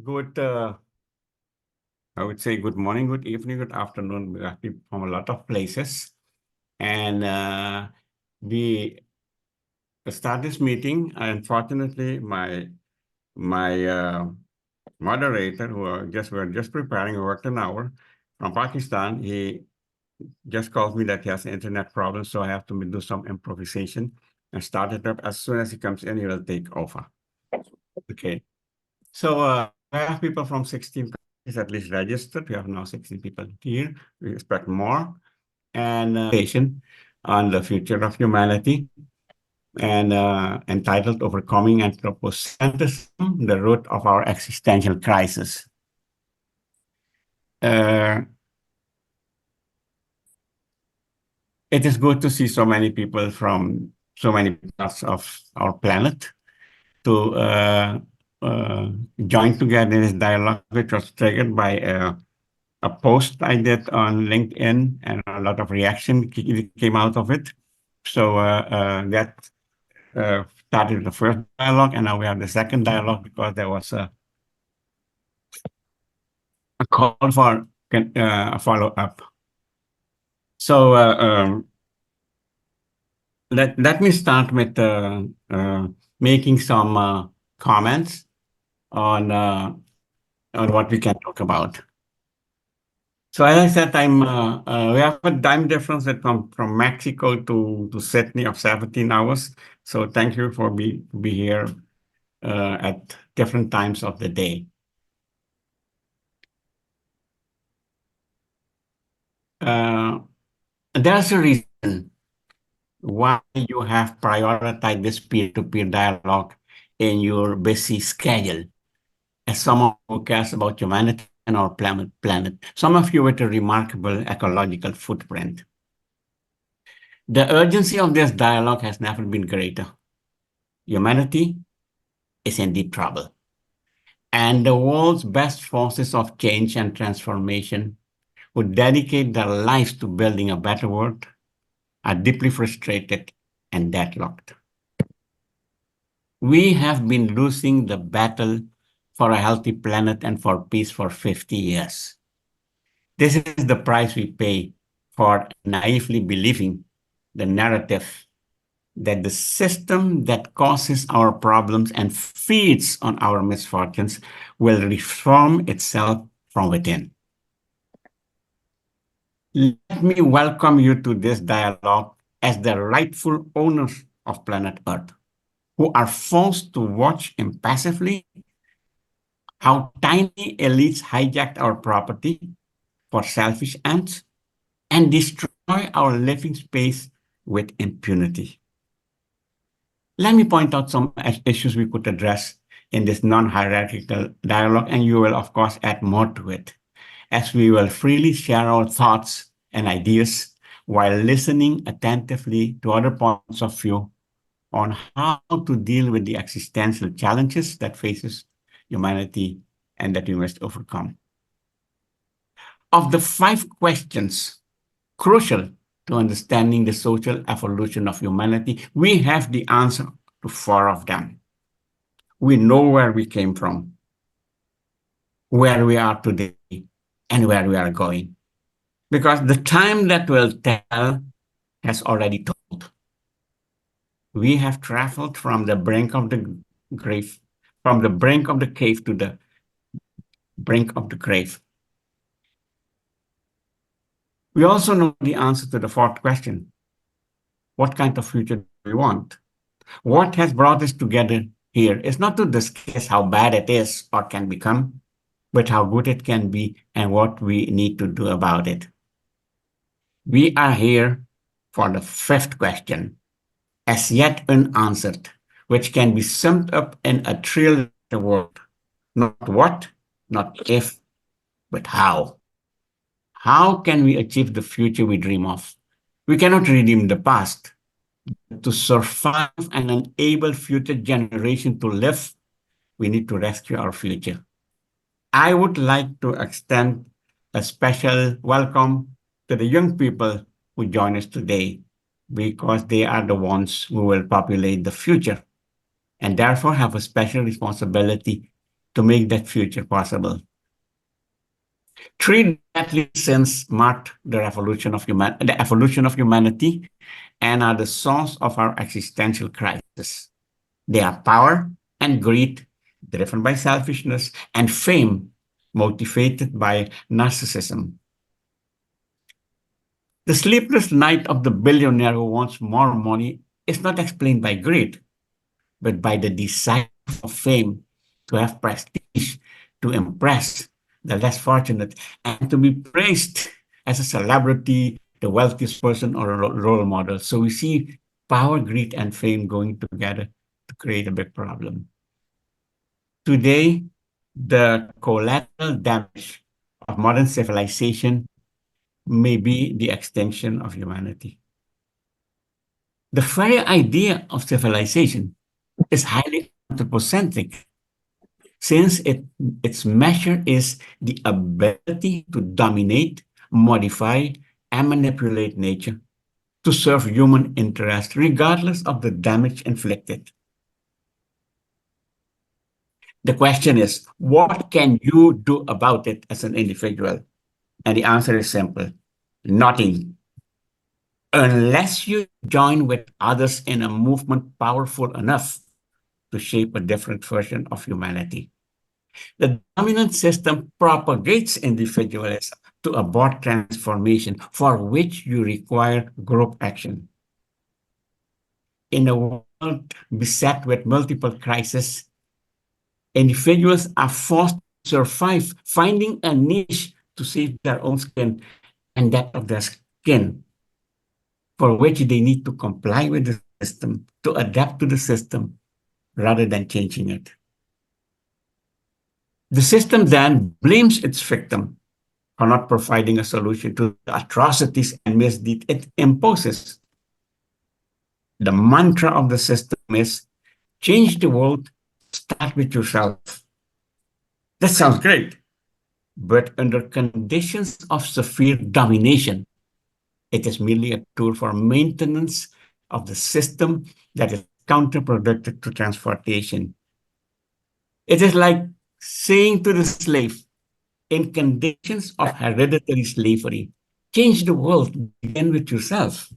Good, I would say good morning, good evening, good afternoon. We have people from a lot of places. And we start this meeting. Unfortunately, my moderator, who we're just preparing, worked an hour from Pakistan. He just calls me that he has an internet problem, so I have to do some improvisation and start it up. As soon as he comes in, he will take over. Okay. So I have people from 16 countries at least registered. We have now 16 people here. We expect more. And on the future of humanity and entitled Overcoming Anthropocentrism, the Root of Our Existential Crisis. It is good to see so many people from so many parts of our planet to join together in this dialogue, which was triggered by a post I did on LinkedIn, and a lot of reaction came out of it. So that started the first dialogue, and now we have the second dialogue because there was a call for a follow-up. So let me start with making some comments on what we can talk about. So as I said, we have a time difference that from Mexico to Sydney of 17 hours. So thank you for be here at different times of the day. There's a reason why you have prioritized this peer-to-peer dialogue in your busy schedule. As someone who cares about humanity and our planet, some of you with a remarkable ecological footprint. The urgency of this dialogue has never been greater. Humanity is in deep trouble. And the world's best forces of change and transformation who dedicate their lives to building a better world are deeply frustrated and deadlocked. We have been losing the battle for a healthy planet and for peace for 50 years. This is the price we pay for naively believing the narrative that the system that causes our problems and feeds on our misfortunes will reform itself from within. Let me welcome you to this dialogue as the rightful owners of planet Earth, who are forced to watch impassively how tiny elites hijacked our property for selfish ends and destroy our living space with impunity. Let me point out some issues we could address in this non-hierarchical dialogue, and you will, of course, add more to it, as we will freely share our thoughts and ideas while listening attentively to other points of view on how to deal with the existential challenges that faces humanity and that we must overcome. Of the 5 questions crucial to understanding the social evolution of humanity, we have the answer to 4 of them. We know where we came from, where we are today, and where we are going. Because the time that will tell has already told. We have traveled from the brink of the grave, from the brink of the cave to the brink of the grave. We also know the answer to the 4th question. What kind of future do we want? What has brought us together here is not to discuss how bad it is or can become, but how good it can be and what we need to do about it. We are here for the 5th question, as yet unanswered, which can be summed up in a 3-letter word. Not what, not if, but how. How can we achieve the future we dream of? We cannot redeem the past. To survive and enable future generations to live, we need to rescue our future. I would like to extend a special welcome to the young people who join us today, because they are the ones who will populate the future and therefore have a special responsibility to make that future possible. Three deadly sins marked the evolution of humanity and are the source of our existential crisis. They are power and greed, driven by selfishness, and fame, motivated by narcissism. The sleepless night of the billionaire who wants more money is not explained by greed, but by the desire for fame, to have prestige, to impress the less fortunate, and to be praised as a celebrity, the wealthiest person, or a role model. So we see power, greed, and fame going together to create a big problem. Today, the collateral damage of modern civilization may be the extinction of humanity. The very idea of civilization is highly anthropocentric, since its measure is the ability to dominate, modify, and manipulate nature to serve human interest, regardless of the damage inflicted. The question is, what can you do about it as an individual? And the answer is simple: nothing. Unless you join with others in a movement powerful enough to shape a different version of humanity. The dominant system propagates individualism to abort transformation, for which you require group action. In a world beset with multiple crises, individuals are forced to survive, finding a niche to save their own skin and that of their skin, for which they need to comply with the system, to adapt to the system, rather than changing it. The system then blames its victim for not providing a solution to the atrocities and misdeed it imposes. The mantra of the system is change the world, start with yourself. That sounds great, but under conditions of severe domination, it is merely a tool for maintenance of the system that is counterproductive to transformation. It is like saying to the slave, in conditions of hereditary slavery, change the world, begin with yourself.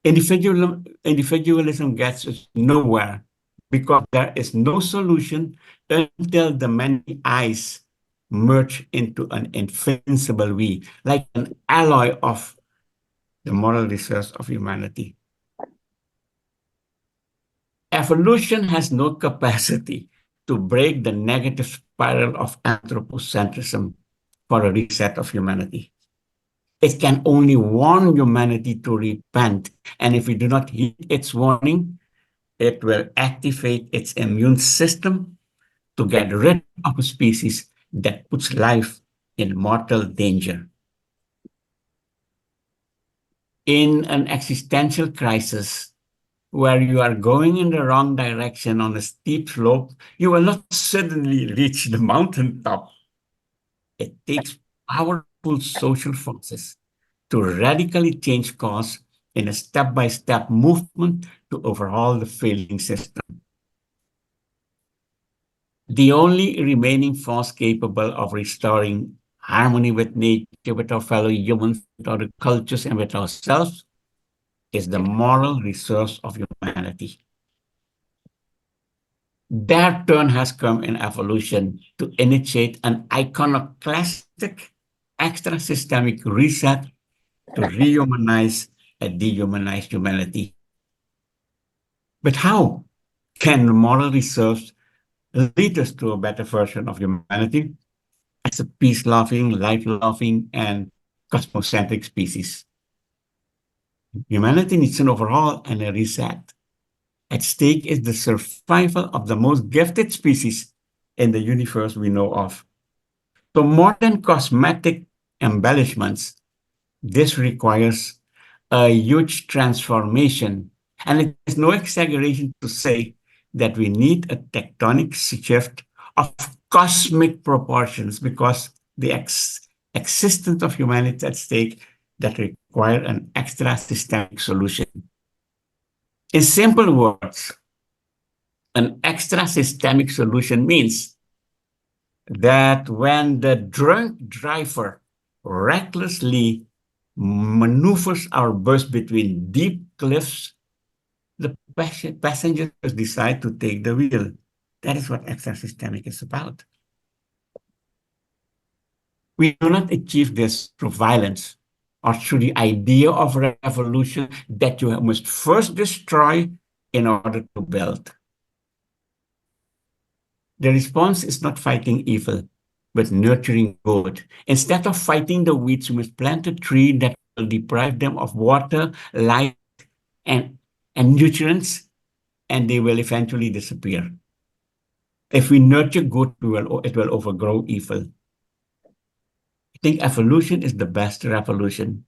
Individualism gets us nowhere because there is no solution until the many eyes merge into an invincible we, like an alloy of the moral resource of humanity. Evolution has no capacity to break the negative spiral of anthropocentrism for a reset of humanity. It can only warn humanity to repent, and if we do not heed its warning, it will activate its immune system to get rid of a species that puts life in mortal danger. In an existential crisis where you are going in the wrong direction on a steep slope, you will not suddenly reach the mountaintop. It takes powerful social forces to radically change course in a step-by-step movement to overhaul the failing system. The only remaining force capable of restoring harmony with nature, with our fellow humans, with other cultures, and with ourselves is the moral resource of humanity. Their turn has come in evolution to initiate an iconoclastic extra systemic reset to rehumanize a dehumanized humanity. But how can moral reserves lead us to a better version of humanity as a peace-loving, life-loving, and cosmocentric species? Humanity needs an overhaul and a reset. At stake is the survival of the most gifted species in the universe we know of. So more than cosmetic embellishments, this requires a huge transformation. And it is no exaggeration to say that we need a tectonic shift of cosmic proportions because the existence of humanity is at stake that require an extra systemic solution. In simple words, An extra systemic solution means that when the drunk driver recklessly maneuvers our bus between deep cliffs, the passengers decide to take the wheel. That is what extra systemic is about. We do not achieve this through violence or through the idea of revolution that you must first destroy in order to build. The response is not fighting evil, but nurturing good. Instead of fighting the weeds, we must plant a tree that will deprive them of water, light, and, and nutrients, and they will eventually disappear. If we nurture good, it will overgrow evil. I think evolution is the best revolution.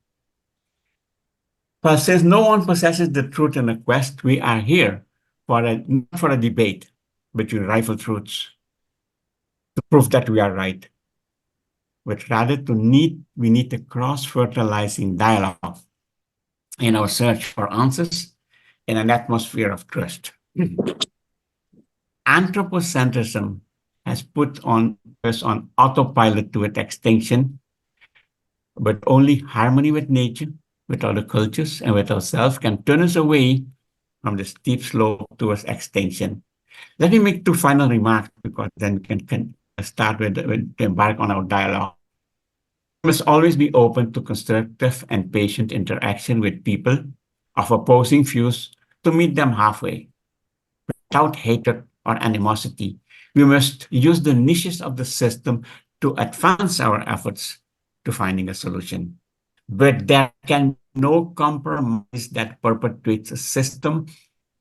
But since no one possesses the truth in a quest, we are here not for a debate between rival truths to prove that we are right, but rather we need a cross-fertilizing dialogue in our search for answers in an atmosphere of trust. Anthropocentrism has put us on autopilot to its extinction, but only harmony with nature, with other cultures, and with ourselves can turn us away from the steep slope towards extinction. Let me make two final remarks because then we can start to embark on our dialogue. We must always be open to constructive and patient interaction with people of opposing views to meet them halfway, without hatred or animosity. We must use the niches of the system to advance our efforts to finding a solution. But there can be no compromise that perpetuates a system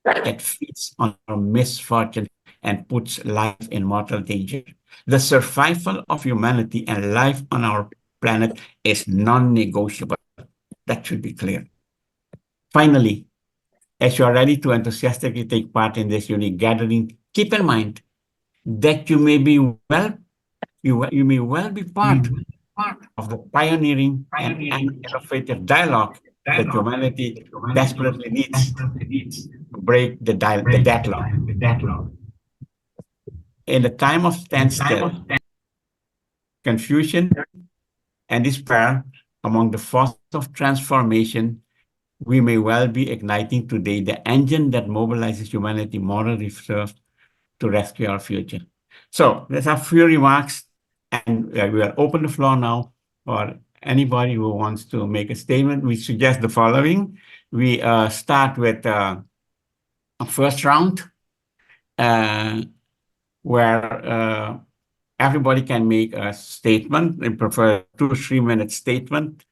that feeds on our misfortune and puts life in mortal danger. The survival of humanity and life on our planet is non-negotiable. That should be clear. Finally, as you are ready to enthusiastically take part in this unique gathering, keep in mind that you may well be part of the pioneering and innovative dialogue that humanity desperately needs to break the deadlock. In the time of standstill, confusion, and despair among the forces of transformation, we may well be igniting today the engine that mobilizes humanity moral reserve to rescue our future. So there's a few remarks, and we will open the floor now for anybody who wants to make a statement. We suggest the following. We start with a first round where everybody can make a statement. They prefer 2 or 3 minute statement.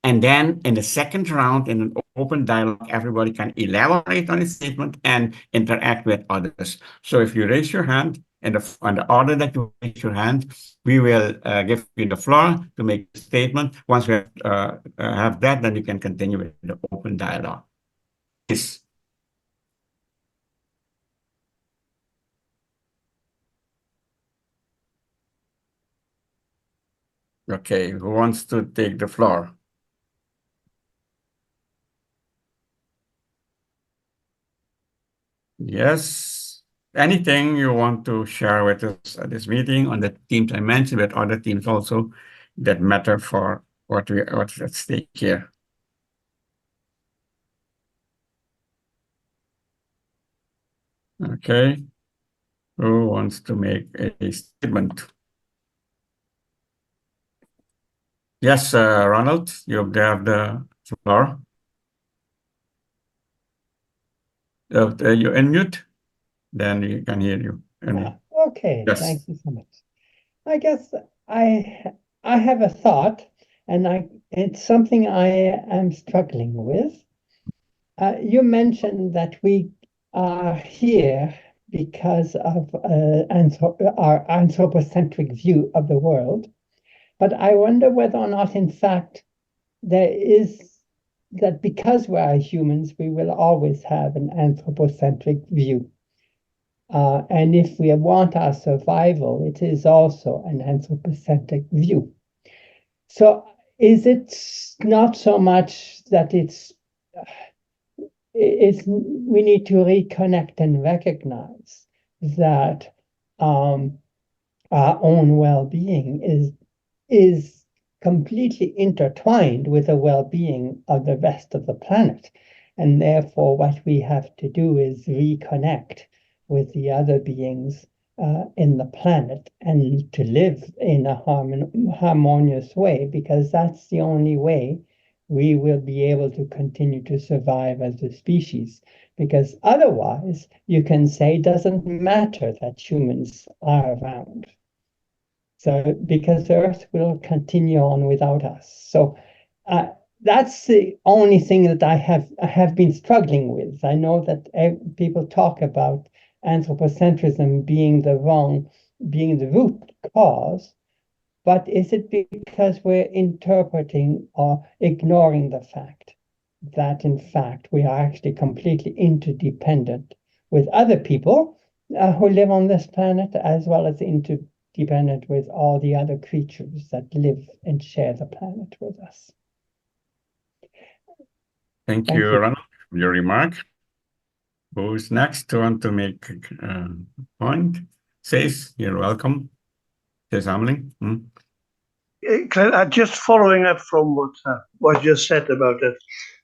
And then in the second round, in an open dialogue, everybody can elaborate on a statement and interact with others. So if you raise your hand and on the order that you raise your hand, we will give you the floor to make a statement. Once we have that, then you can continue with the open dialogue. Please. Okay, who wants to take the floor? Yes. Anything you want to share with us at this meeting on the teams I mentioned, but other teams also that matter for what's at stake here? Okay. Who wants to make a statement? Yes, Ronald, you have the floor. You unmute, then we can hear you. Okay, Yes. thank you so much. I guess I have a thought, and it's something I am struggling with. You mentioned that we are here because of our anthropocentric view of the world, but I wonder whether or not, in fact, there is that because we are humans, we will always have an anthropocentric view. And if we want our survival, it is also an anthropocentric view. So is it not so much that we need to reconnect and recognize that our own well-being is completely intertwined with the well-being of the rest of the planet. And therefore, what we have to do is reconnect with the other beings in the planet and to live in a harmonious way, because that's the only way we will be able to continue to survive as a species. Because otherwise, you can say, doesn't matter that humans are around. So, because the Earth will continue on without us. So, that's the only thing that I have been struggling with. I know that people talk about anthropocentrism being the root cause, but is it because we're interpreting or ignoring the fact that, in fact, we are actually completely interdependent with other people who live on this planet, as well as interdependent with all the other creatures that live and share the planet with us? Thank you, Ronald, for your remark. Who's next to want to make a point? Says, you're welcome. Says Hamling. Just following up from what you said about that,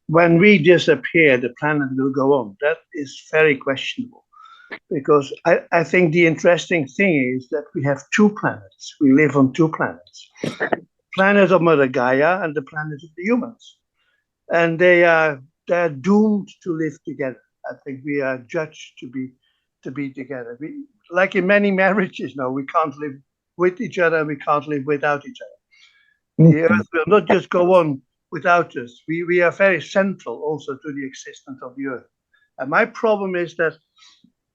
when we disappear, the planet will go on. That is very questionable, because I think the interesting thing is that we have two planets. We live on two planets, planet of Mother Gaia and the planet of the humans, and they're doomed to live together. I think we are judged to be together. Like in many marriages, no, we can't live with each other. We can't live without each other. The Earth will not just go on without us. We are very central also to the existence of the Earth. And my problem is that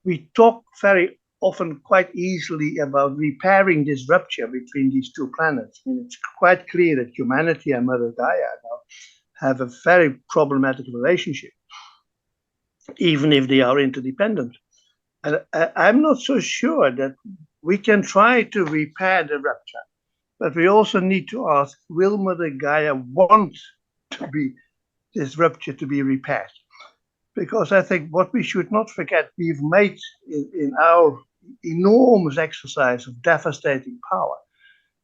we talk very often quite easily about repairing this rupture between these two planets. I mean, it's quite clear that humanity and Mother Gaia now have a very problematic relationship, even if they are interdependent. And I'm not so sure that we can try to repair the rupture. But we also need to ask, will Mother Gaia want this rupture to be repaired? Because I think what we should not forget, we've made in our enormous exercise of devastating power,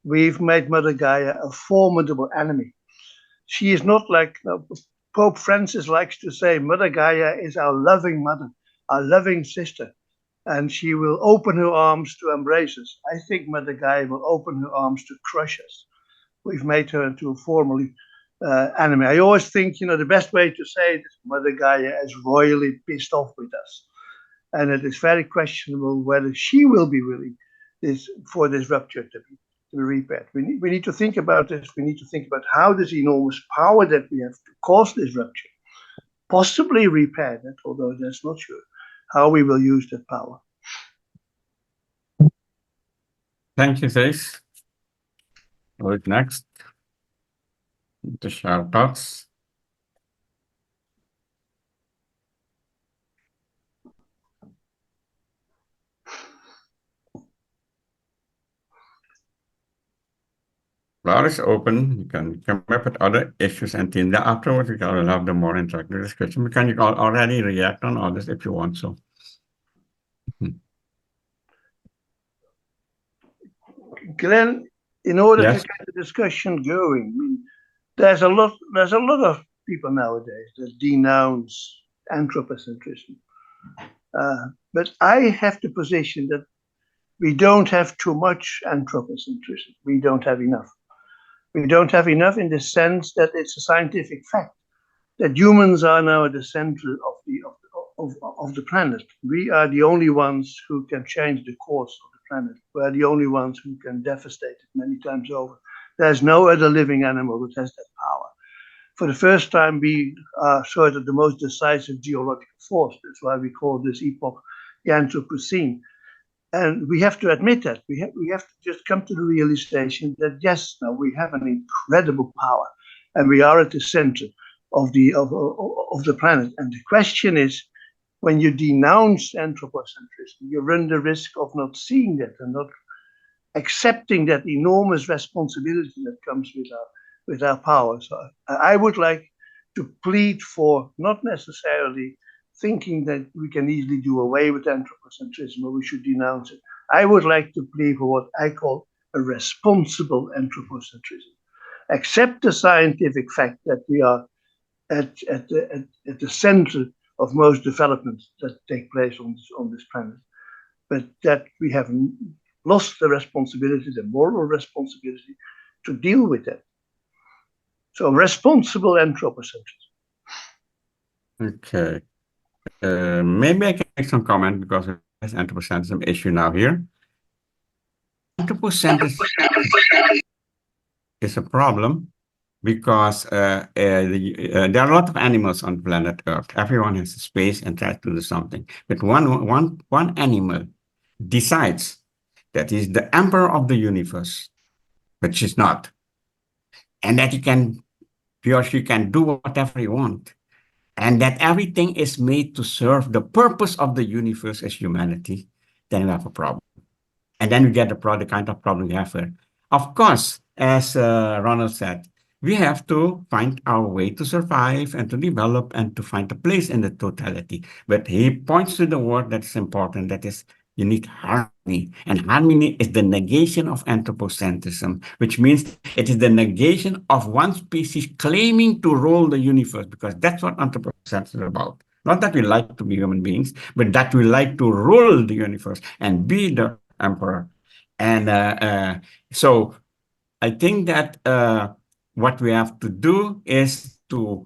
we've made Mother Gaia a formidable enemy. She is not like Pope Francis likes to say, Mother Gaia is our loving mother, our loving sister. And she will open her arms to embrace us. I think Mother Gaia will open her arms to crush us. We've made her into a formal enemy. I always think, the best way to say it is Mother Gaia is royally pissed off with us. And it is very questionable whether she will be willing for this rupture to be repaired. We need to think about this. We need to think about how this enormous power that we have to cause this rupture, possibly repair that, although that's not sure, how we will use that power. Thank you, Thijs. Who's next to share thoughts? Floor is open. You can come up with other issues, and then afterwards we can have the more interactive discussion. You can already react on all this if you want so. Glenn, in order to get the discussion going, I mean, there's a lot of people nowadays that denounce anthropocentrism. But I have the position that we don't have too much anthropocentrism. We don't have enough. We don't have enough in the sense that it's a scientific fact that humans are now at the center of the planet. We are the only ones who can change the course of the planet. We are the only ones who can devastate it many times over. There's no other living animal that has that power. For the first time, we are sort of the most decisive geological force. That's why we call this epoch the Anthropocene. And we have to admit that. We have to just come to the realization that, yes, now we have an incredible power, and we are at the center of the planet. And the question is, when you denounce anthropocentrism, you run the risk of not seeing that and not accepting that enormous responsibility that comes with our power. So I would like to plead for not necessarily thinking that we can easily do away with anthropocentrism or we should denounce it. I would like to plea for what I call a responsible anthropocentrism. Accept the scientific fact that we are at the center of most developments that take place on this planet, but that we have lost the responsibility, the moral responsibility to deal with that. So responsible anthropocentrism. Okay. Maybe I can make some comment because of this anthropocentrism issue now here. Anthropocentrism is a problem because there are a lot of animals on planet Earth. Everyone has a space and tries to do something. But one animal decides that he's the emperor of the universe, but she's not. And that he or she can do whatever he wants. And that everything is made to serve the purpose of the universe as humanity, then we have a problem. And then we get the kind of problem we have here. Of course, as Ronald said, we have to find our way to survive and to develop and to find a place in the totality. But he points to the word that's important, that is, you need harmony. And harmony is the negation of anthropocentrism, which means it is the negation of one species claiming to rule the universe, because that's what anthropocentrism is about. Not that we like to be human beings, but that we like to rule the universe and be the emperor. And so I think that what we have to do is to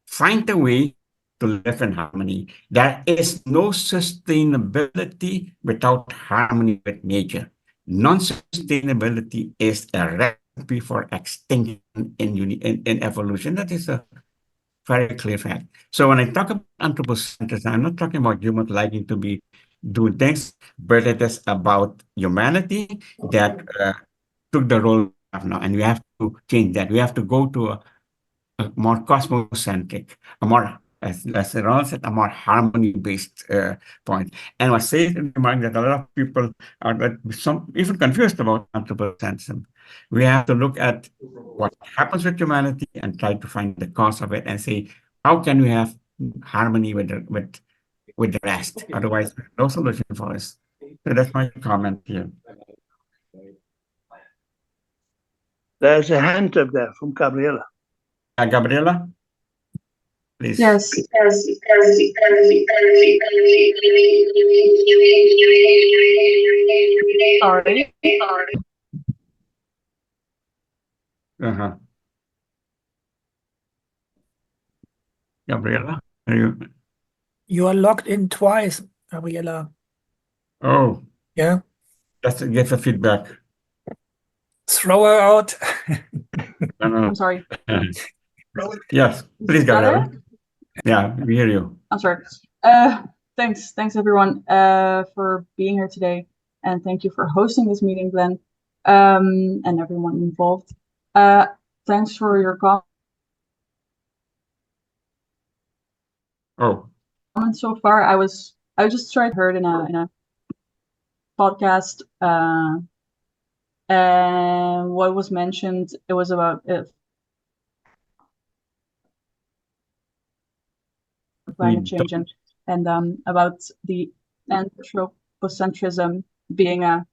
find a way to live in harmony. There is no sustainability without harmony with nature. Non-sustainability is a recipe for extinction in evolution. That is a very clear fact. So when I talk about anthropocentrism, I'm not talking about humans liking to be doing things, but it is about humanity that took the role we have now, and we have to change that. We have to go to a more cosmocentric, a more, as Ronald said, a more harmony-based point. And I say in the mind that a lot of people are some even confused about anthropocentrism. We have to look at what happens with humanity and try to find the cause of it and say, how can we have harmony with the rest? Otherwise, no solution for us. So that's my comment here. There's a hand up there from Gabriela. Gabriela, please. Yes. Sorry. Uh-huh. Gabriela, are you? You are logged in twice, Gabriela. Oh, Yeah. just give a feedback. Throw her out. I'm sorry. Yes, please, Gabriela. Yeah, we hear you. I'm sorry. Thanks everyone for being here today, and thank you for hosting this meeting, Glenn, and everyone involved. Thanks for your comments so far. I just heard in a podcast, and what was mentioned, it was about climate change and about the anthropocentrism being a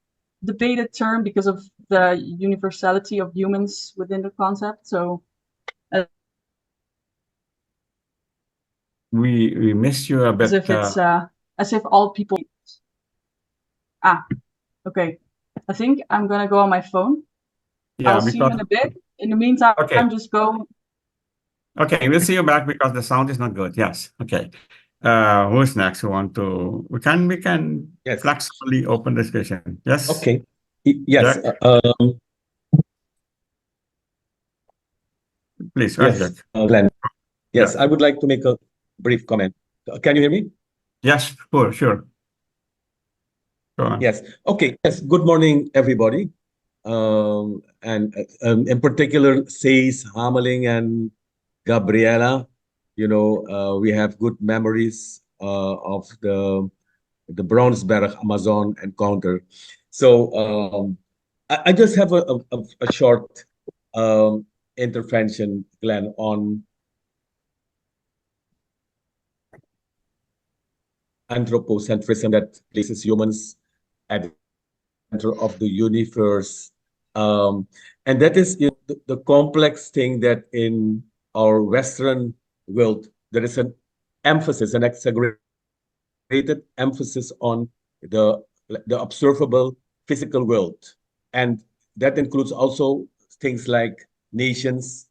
debated term because of the universality of humans within the concept. So we miss you a bit. As if it's as if all people. Okay. I think I'm gonna go on my phone. Yeah, I'll see you in a bit. In the meantime, I'm just going. Okay, we'll see you back because the sound is not good. Yes. Okay. Who's next? We can Yes. flexibly open the discussion. Yes. Okay. Yes. Please, yes, Glenn. Yes, I would like to make a brief comment. Can you hear me? Yes, sure. Go on. Yes. Okay. Yes. Good morning, everybody. And in particular, Says, Hameling, and Gabriela. We have good memories of the Brownsberg Amazon encounter. So I just have a short intervention, Glenn, on anthropocentrism that places humans at the center of the universe. And that is the complex thing that in our Western world, there is an emphasis, an exaggerated emphasis on the, the observable physical world. And that includes also things like nations,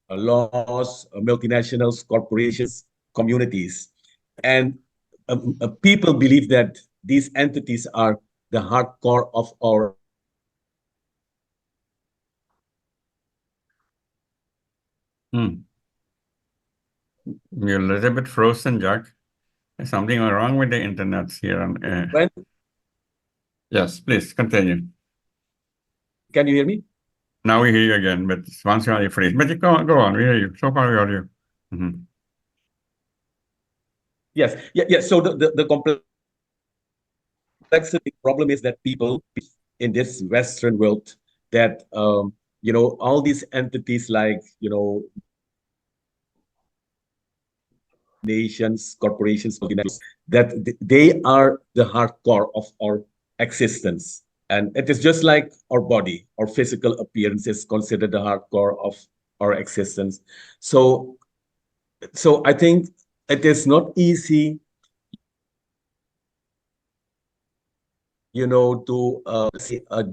laws, multinationals, corporations, communities. And people believe that these entities are the hardcore of our You're a little bit frozen, Jack. There's something wrong with the internet here. Yes, please continue. Can you hear me? Now we hear you again, but once you freeze. But you go on, we hear you. So far we hear you. Mm-hmm. Yes, yeah. So the complexity problem is that people in this Western world that all these entities like nations, corporations, that they are the hardcore of our existence. And it is just like our body, our physical appearance is considered the hardcore of our existence. So I think it is not easy, to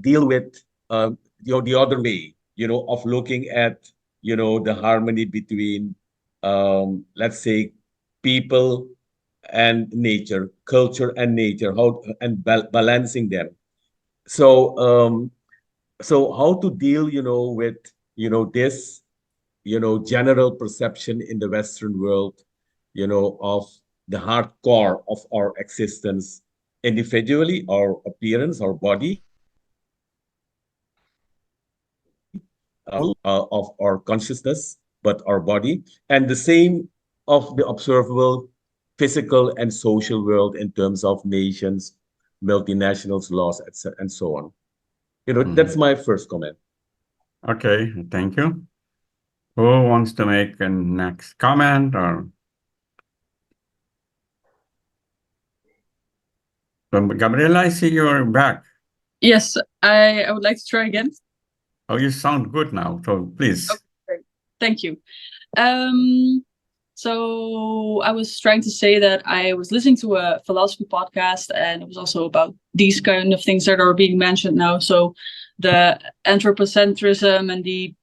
deal with the other way, of looking at the harmony between let's say people and nature, culture and nature, and balancing them. So how to deal with this general perception in the Western world of the hardcore of our existence, individually, our appearance, our body, of our consciousness, but our body, and the same of the observable physical and social world in terms of nations, multinationals, laws, etc., and so on. That's my first comment. Okay, thank you. Who wants to make a next comment or? Gabriela, I see you're back. Yes, I would like to try again. Oh, you sound good now, so please. Okay, great. Thank you. So I was trying to say that I was listening to a philosophy podcast, and it was also about these kind of things that are being mentioned now. So the anthropocentrism and the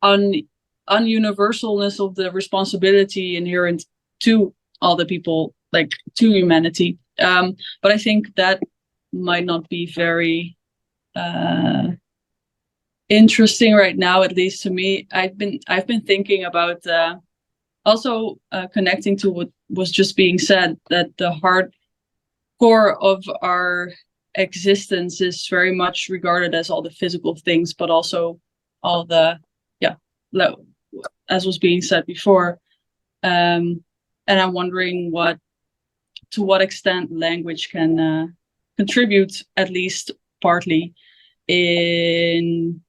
ununiversalness of the responsibility inherent to all the people, like to humanity. But I think that might not be very interesting right now, at least to me. I've been thinking about also connecting to what was just being said, that the hard core of our existence is very much regarded as all the physical things, but also all the as was being said before. And I'm wondering to what extent language can contribute, at least partly, in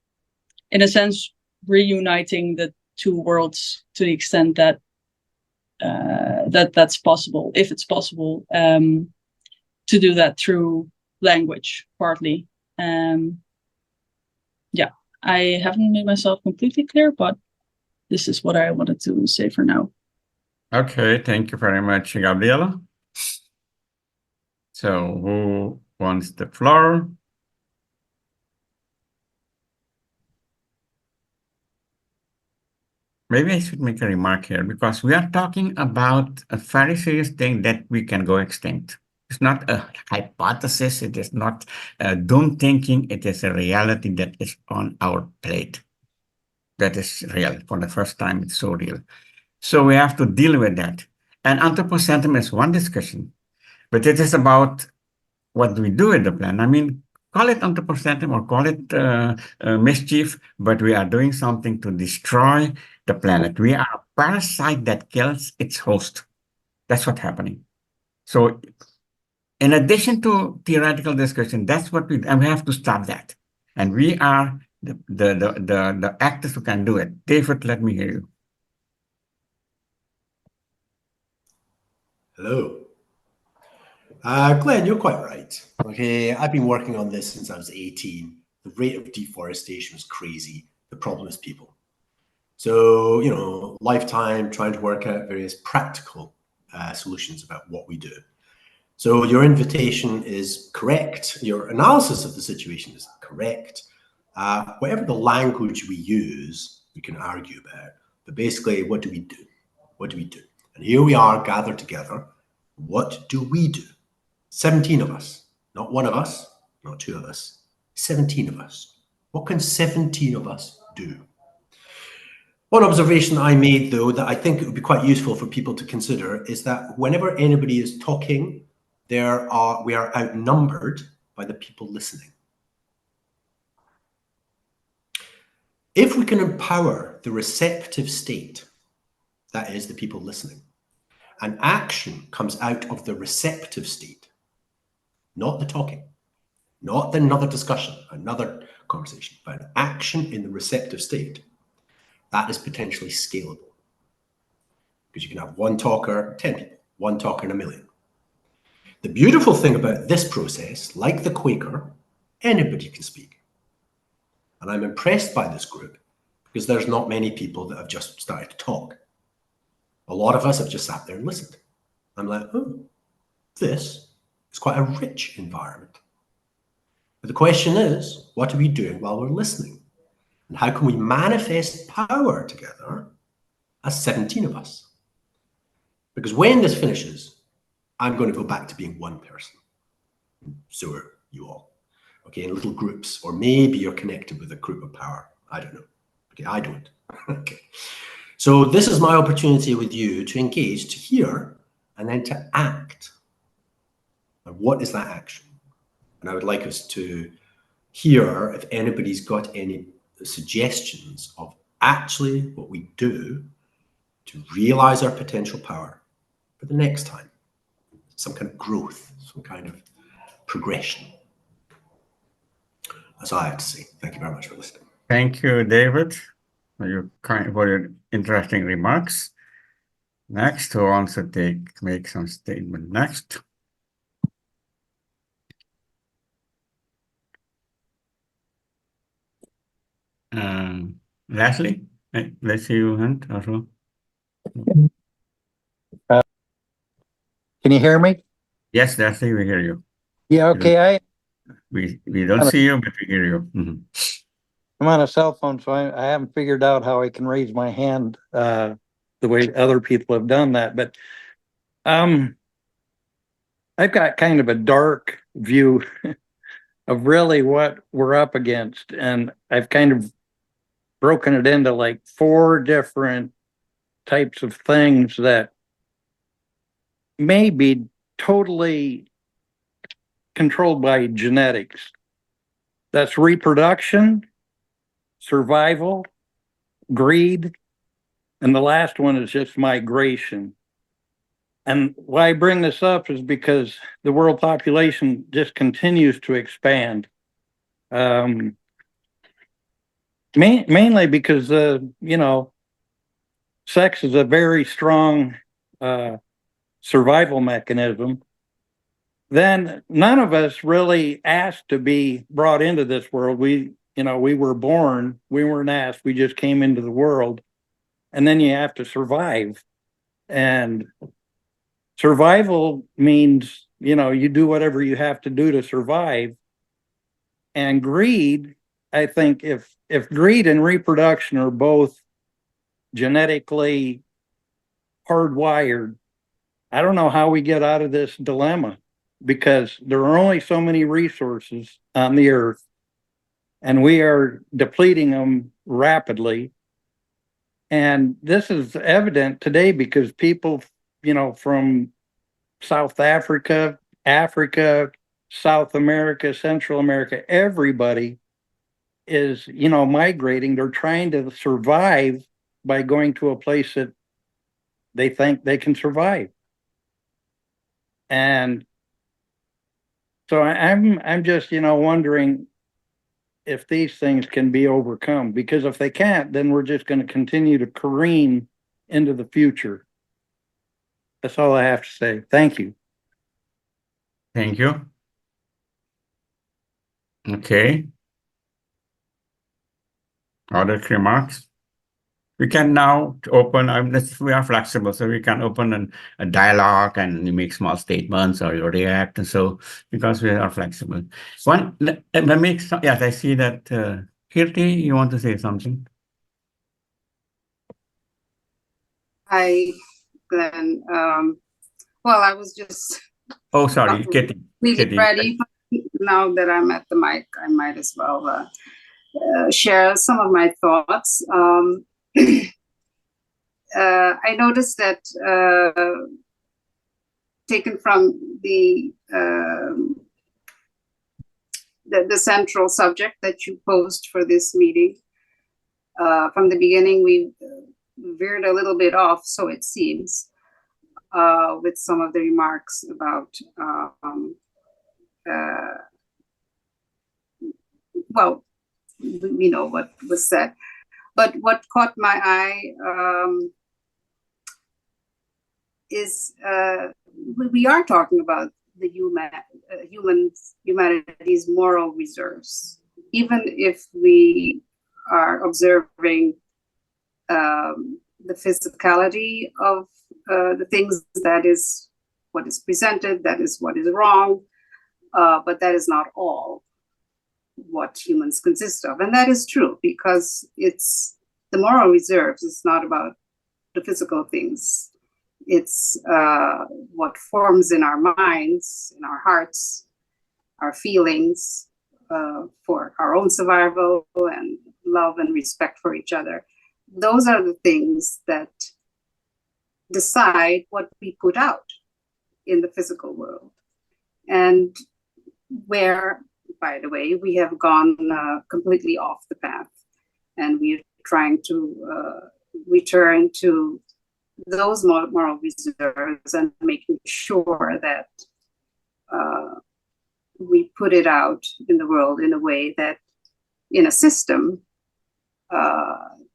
a sense, reuniting the two worlds to the extent that that's possible, if it's possible, to do that through language, partly. I haven't made myself completely clear, but this is what I wanted to say for now. Okay, thank you very much, Gabriela. So who wants the floor? Maybe I should make a remark here, because we are talking about a very serious thing that we can go extinct. It's not a hypothesis. It is not doom thinking. It is a reality that is on our plate. That is real. For the first time, it's so real. So we have to deal with that. And anthropocentrism is one discussion, but it is about what do we do with the planet. I mean, call it anthropocentrism or call it mischief, but we are doing something to destroy the planet. We are a parasite that kills its host. That's what's happening. So in addition to theoretical discussion, that's what and we have to stop that. And we are the actors who can do it. David, let me hear you. Hello. Glenn, you're quite right. Okay, I've been working on this since I was 18. The rate of deforestation was crazy. The problem is people. So, you know, lifetime trying to work out various practical solutions about what we do. So your invitation is correct. Your analysis of the situation is correct. Whatever the language we use, we can argue about. But basically, what do we do? What do we do? And here we are gathered together. What do we do? 17 of us, not one of us, not two of us, 17 of us. What can 17 of us do? One observation I made, though, that I think it would be quite useful for people to consider is that whenever anybody is talking, we are outnumbered by the people listening. If we can empower the receptive state, that is the people listening, and action comes out of the receptive state, not the talking, not another discussion, another conversation, but an action in the receptive state, that is potentially scalable. Because you can have one talker, 10 people, one talker in a million. The beautiful thing about this process, like the Quaker, anybody can speak. And I'm impressed by this group because there's not many people that have just started to talk. A lot of us have just sat there and listened. I'm like, oh, this is quite a rich environment. But the question is, what are we doing while we're listening? And how can we manifest power together as 17 of us? Because when this finishes, I'm going to go back to being one person. So are you all. Okay, in little groups, or maybe you're connected with a group of power. I don't know. Okay, I don't. Okay. So this is my opportunity with you to engage, to hear, and then to act. And what is that action? And I would like us to hear if anybody's got any suggestions of actually what we do to realize our potential power for the next time. Some kind of growth, some kind of progression. That's all I have to say. Thank you very much for listening. Thank you, David, for your interesting remarks. Next, who wants to make some statement next? Leslie, let's see you hand also. Can you hear me? Yes, Leslie, we hear you. Yeah, okay. We don't see you, but we hear you. Mm-hmm. I'm on a cell phone, so I haven't figured out how I can raise my hand the way other people have done that. But I've got kind of a dark view of really what we're up against. And I've kind of broken it into like 4 different types of things that may be totally controlled by genetics. That's reproduction, survival, greed, and the last one is just migration. And why I bring this up is because the world population just continues to expand. Mainly because, sex is a very strong survival mechanism. Then none of us really asked to be brought into this world. We were born, we weren't asked, we just came into the world. And then you have to survive. And survival means, you do whatever you have to do to survive. And greed, I think if greed and reproduction are both genetically hardwired, I don't know how we get out of this dilemma, because there are only so many resources on the earth, and we are depleting them rapidly. And this is evident today because people, from South Africa, South America, Central America, everybody is, migrating. They're trying to survive by going to a place that they think they can survive. And so I'm just, wondering if these things can be overcome, because if they can't, then we're just going to continue to careen into the future. That's all I have to say. Thank you. Thank you. Okay. Other remarks? We can now open, we are flexible, so we can open a dialogue and you make small statements or you react. And so, because we are flexible. Yes, I see that, Kirti, you want to say something? Hi, Glenn. Well, I was just Oh, sorry, Kitty. ready. Now that I'm at the mic, I might as well share some of my thoughts. I noticed that taken from the central subject that you posed for this meeting, from the beginning, we veered a little bit off, so it seems, with some of the remarks about, well, we know what was said. But what caught my eye is we are talking about the humanity's moral reserves, even if we are observing the physicality of the things. That is what is presented, that is what is wrong, but that is not all what humans consist of. And that is true, because it's the moral reserves. It's not about the physical things. It's what forms in our minds, in our hearts, our feelings, for our own survival and love and respect for each other. Those are the things that decide what we put out in the physical world. And where, by the way, we have gone completely off the path, and we're trying to return to those moral reserves and making sure that we put it out in the world in a way that, in a system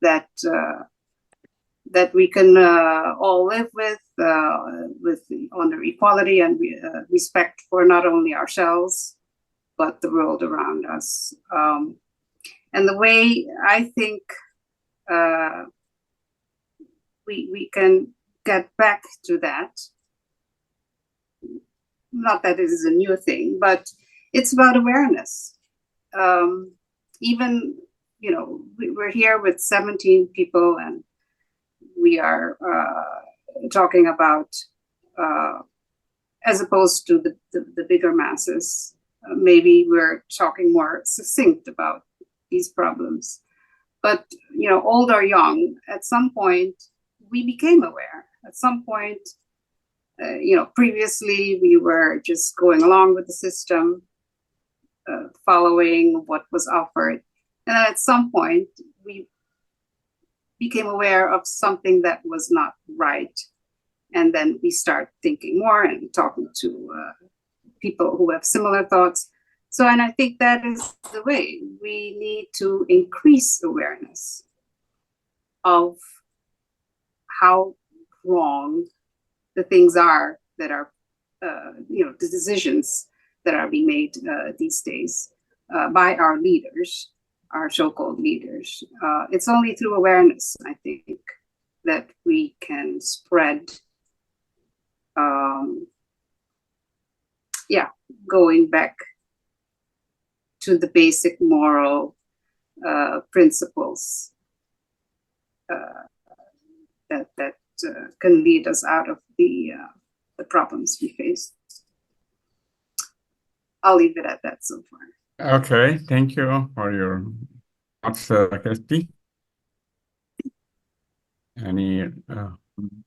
that we can all live with honor, equality, and respect for not only ourselves but the world around us. And the way I think we can get back to that, not that it is a new thing, but it's about awareness. Even, we're here with 17 people, and we are talking about, as opposed to the bigger masses, maybe we're talking more succinct about these problems. But, old or young, at some point, we became aware. At some point, previously we were just going along with the system, following what was offered. And then at some point, we became aware of something that was not right. And then we start thinking more and talking to people who have similar thoughts. So, and I think that is the way we need to increase awareness of how wrong the things are that are, the decisions that are being made these days by our leaders, our so-called leaders. It's only through awareness, I think, that we can spread, going back to the basic moral principles that can lead us out of the problems we face. I'll leave it at that so far. Okay, thank you for your thoughts, Kirsty. Any,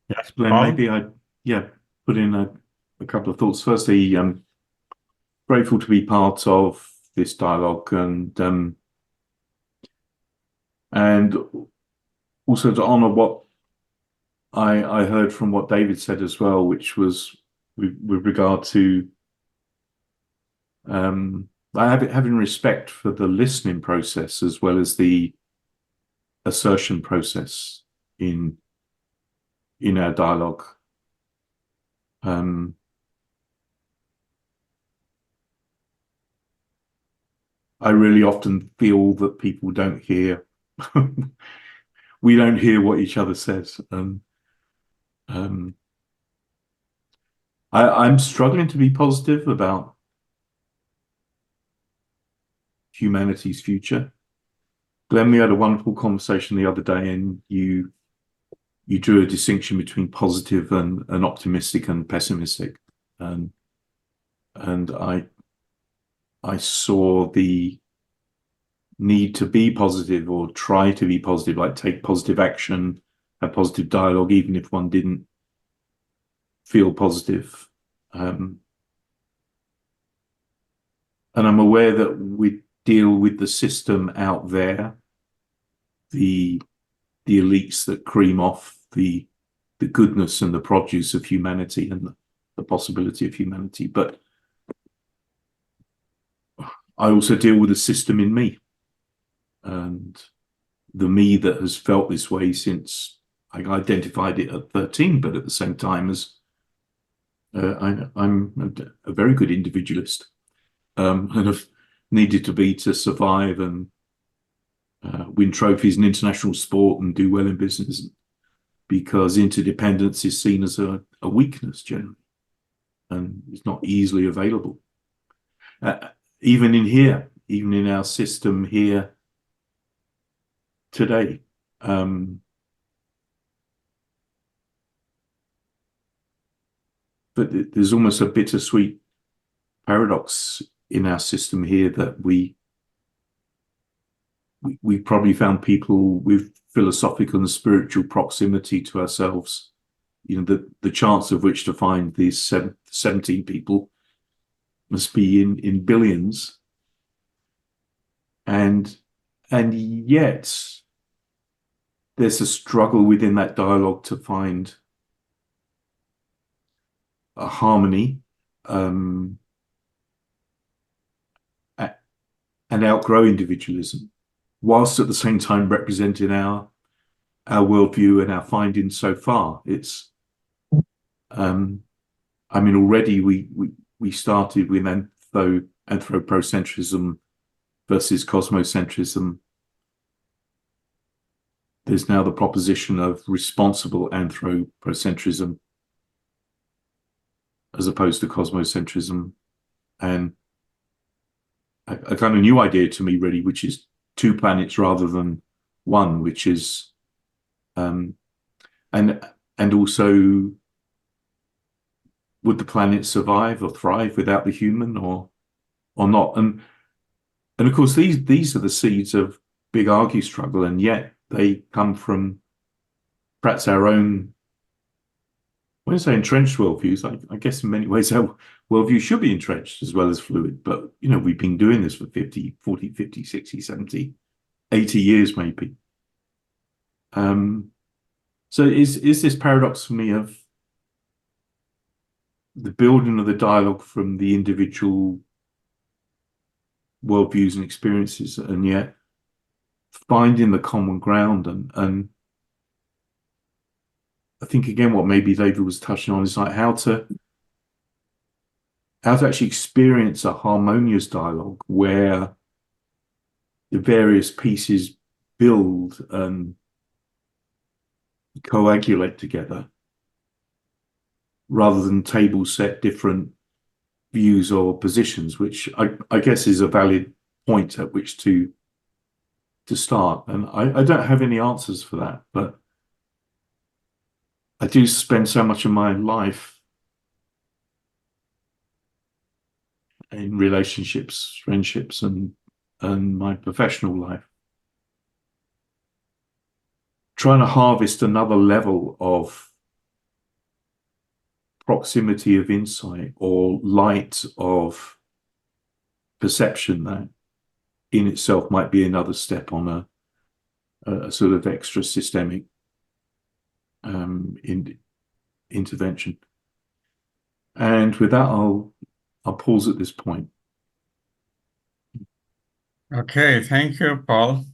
yes, Glenn, Paul? maybe I'd put in a couple of thoughts. Firstly, grateful to be part of this dialogue, and also to honor what I heard from what David said as well, which was with regard to having respect for the listening process as well as the assertion process in our dialogue. I really often feel that people don't hear. We don't hear what each other says. I'm struggling to be positive about humanity's future. Glenn, we had a wonderful conversation the other day, and you drew a distinction between positive and optimistic and pessimistic, and I saw the need to be positive or try to be positive, like take positive action, have positive dialogue, even if one didn't feel positive. And I'm aware that we deal with the system out there, the elites that cream off the goodness and the produce of humanity and the possibility of humanity. But I also deal with the system in me, and the me that has felt this way since I identified it at 13, but at the same time as I'm a very good individualist, and have needed to be to survive and win trophies in international sport and do well in business, because interdependence is seen as a weakness generally, and it's not easily available. Even in our system here today. But there's almost a bittersweet paradox in our system here that we probably found people with philosophical and spiritual proximity to ourselves, the chance of which to find these 17 people must be in billions, and yet there's a struggle within that dialogue to find a harmony, and outgrow individualism, whilst at the same time representing our worldview and our findings so far. It's already we started with anthropocentrism versus cosmocentrism. There's now the proposition of responsible anthropocentrism as opposed to cosmocentrism, and a kind of new idea to me, really, which is 2 planets rather than 1, which is and also, would the planet survive or thrive without the human, or not? And of course, these are the seeds of big argue struggle, and yet they come from perhaps our own, when I say entrenched worldviews, I guess in many ways our worldview should be entrenched as well as fluid. But, we've been doing this for 40, 50, 60, 70, 80 years maybe. So is this paradox for me of the building of the dialogue from the individual worldviews and experiences, and yet finding the common ground, and I think again what maybe David was touching on is like how to actually experience a harmonious dialogue where the various pieces build and coagulate together, rather than table set different views or positions, which I guess is a valid point at which to start. And I don't have any answers for that, but I do spend so much of my life in relationships, friendships, and my professional life, trying to harvest another level of proximity of insight or light of perception that in itself might be another step on a sort of extra systemic intervention. And with that, I'll pause at this point. Okay, thank you, Paul.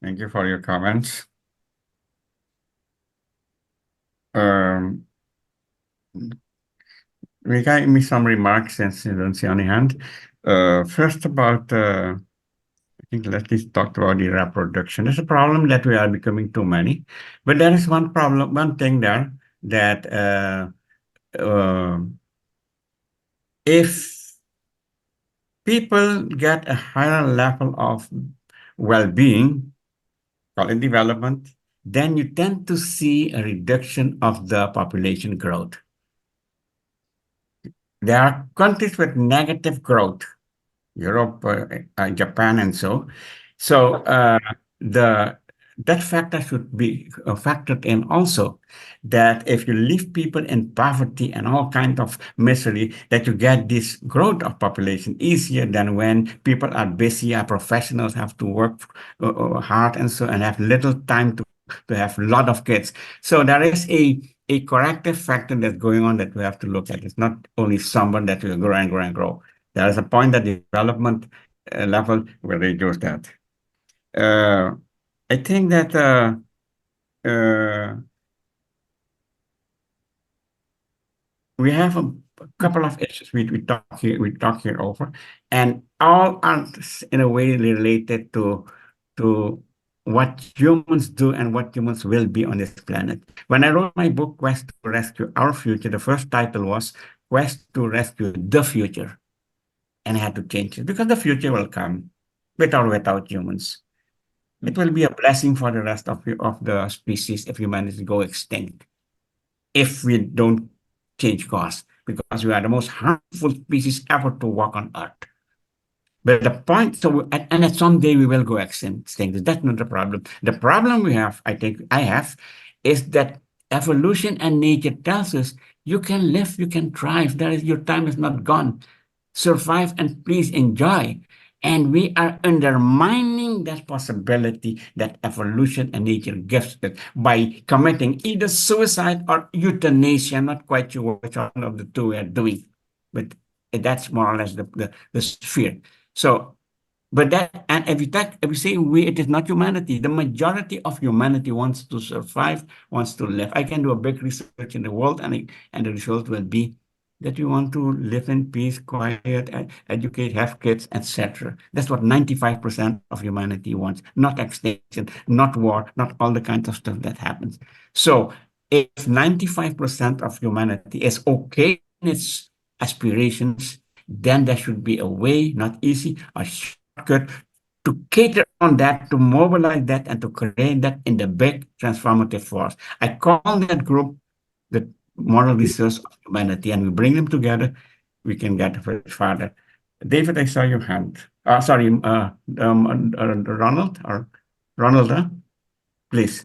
Thank you for your comments. Regarding me some remarks since you don't see any hand. First about, I think Leslie talked about the reproduction. There's a problem that we are becoming too many, but there is one problem, one thing there that uh, if people get a higher level of well-being, call it development, then you tend to see a reduction of the population growth. There are countries with negative growth, Europe, Japan, and so. So the that factor should be factored in also. That if you leave people in poverty and all kind of misery, that you get this growth of population easier than when people are busy, are professionals, have to work hard and so and have little time to have a lot of kids. So there is a corrective factor that's going on that we have to look at. It's not only someone that will grow and grow and grow. There is a point that development level will reduce that. I think that we have a couple of issues we talk here over, and all are in a way related to what humans do and what humans will be on this planet. When I wrote my book, Quest to Rescue Our Future, the first title was Quest to Rescue the Future. And I had to change it because the future will come with or without humans. It will be a blessing for the rest of the species if humanity go extinct. If we don't change course, because we are the most harmful species ever to walk on Earth. But the point, so and at someday we will go extinct. That's not the problem. The problem we have, I think I have, is that evolution and nature tells us you can live, you can thrive. Your time is not gone. Survive and please enjoy. And we are undermining that possibility that evolution and nature gives us by committing either suicide or euthanasia. I'm not quite sure which one of the two we are doing, but that's more or less the sphere. So, but that, and if you say we, it is not humanity. The majority of humanity wants to survive, wants to live. I can do a big research in the world, and the result will be that we want to live in peace, quiet, educate, have kids, etc. That's what 95% of humanity wants, not extinction, not war, not all the kinds of stuff that happens. So if 95% of humanity is okay in its aspirations, then there should be a way, not easy, a shortcut to cater on that, to mobilize that, and to create that in the big transformative force. I call that group the moral resource of humanity, and we bring them together, we can get very farther. David, I saw your hand. Sorry, Ronald or Ronald, please.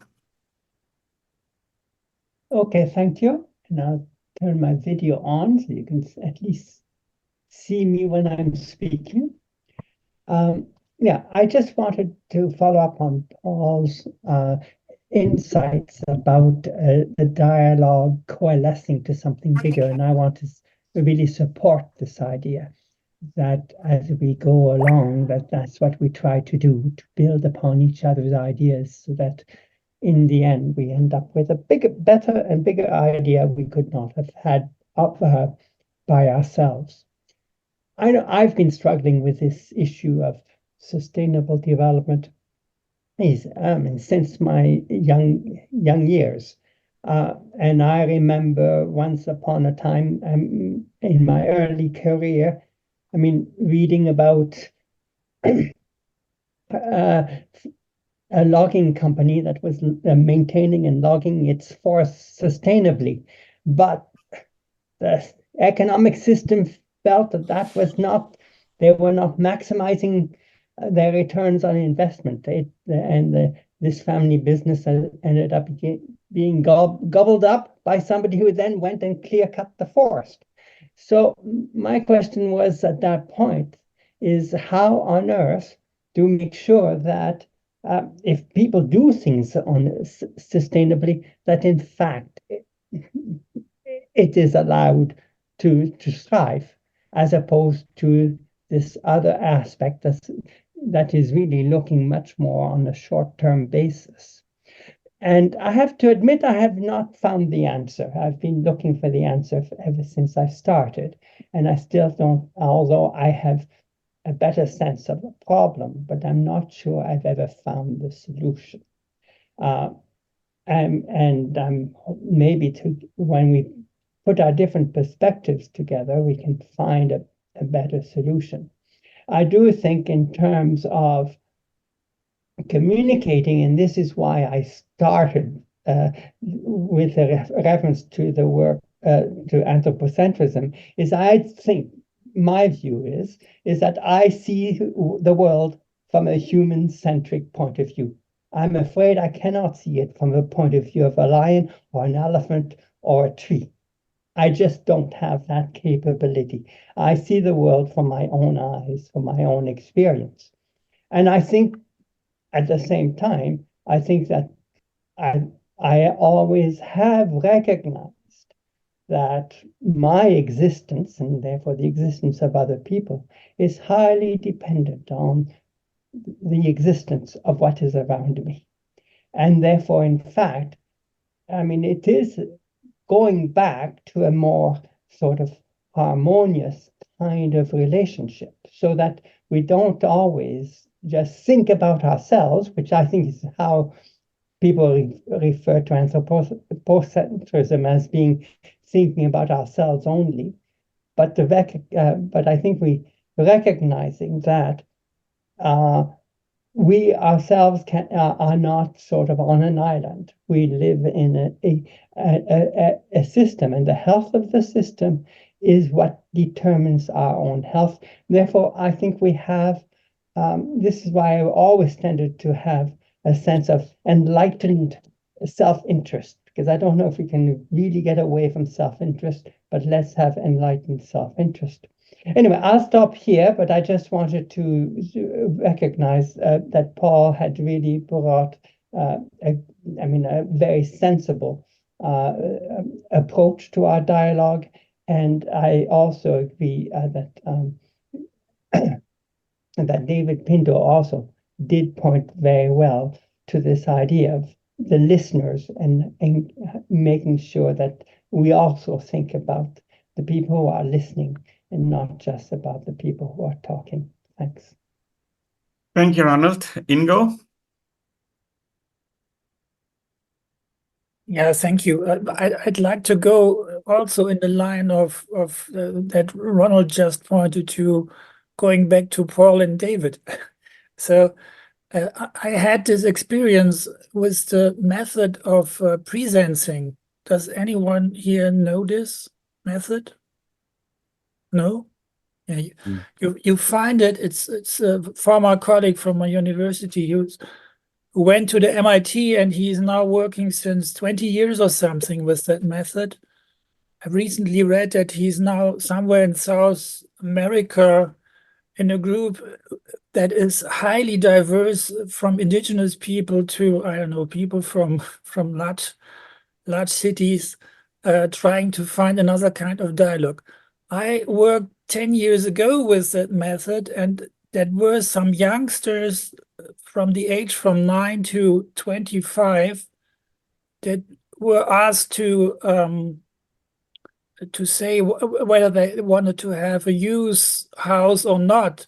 Okay, thank you. And I'll turn my video on so you can at least see me when I'm speaking. Yeah, I just wanted to follow up on Paul's insights about the dialogue coalescing to something bigger. And I want to really support this idea that as we go along, that's what we try to do, to build upon each other's ideas so that in the end we end up with a bigger, better and bigger idea we could not have had up by ourselves. I know I've been struggling with this issue of sustainable development since my young years. And I remember once upon a time in my early career, reading about a logging company that was maintaining and logging its forest sustainably. But the economic system felt that was not, they were not maximizing their returns on investment. This family business ended up being gobbled up by somebody who then went and clear cut the forest. So my question was at that point is how on earth do we make sure that if people do things sustainably, that in fact it is allowed to thrive, as opposed to this other aspect that is really looking much more on a short-term basis. And I have to admit, I have not found the answer. I've been looking for the answer ever since I started, and I still don't, although I have a better sense of the problem, but I'm not sure I've ever found the solution. And maybe when we put our different perspectives together, we can find a better solution. I do think in terms of communicating, and this is why I started with a reference to the work to anthropocentrism, is I think my view is that I see the world from a human-centric point of view. I'm afraid I cannot see it from the point of view of a lion or an elephant or a tree. I just don't have that capability. I see the world from my own eyes, from my own experience. And I think at the same time, I think that I always have recognized that my existence, and therefore the existence of other people, is highly dependent on the existence of what is around me. And therefore, in fact, I mean, it is going back to a more sort of harmonious kind of relationship so that we don't always just think about ourselves, which I think is how people refer to anthropocentrism as being thinking about ourselves only. But I think we recognizing that we ourselves are not sort of on an island. We live in a system, and the health of the system is what determines our own health. Therefore, I think we have, this is why I've always tended to have a sense of enlightened self-interest, because I don't know if we can really get away from self-interest, but let's have enlightened self-interest. Anyway, I'll stop here, but I just wanted to recognize that Paul had really brought, a very sensible approach to our dialogue. And I also agree that David Pinto also did point very well to this idea of the listeners and making sure that we also think about the people who are listening and not just about the people who are talking. Thanks. Thank you, Ronald. Ingo? Yeah, thank you. I'd like to go also in the line of that Ronald just pointed to, going back to Paul and David. So I had this experience with the method of presencing. Does anyone here know this method? No? Yeah, you find it. It's a former colleague from my university who went to the MIT, and he's now working since 20 years or something with that method. I recently read that he's now somewhere in South America in a group that is highly diverse, from indigenous people to, I don't know, people from large cities, trying to find another kind of dialogue. I worked 10 years ago with that method, and that were some youngsters from the age from 9 to 25 that were asked to say whether they wanted to have a use house or not.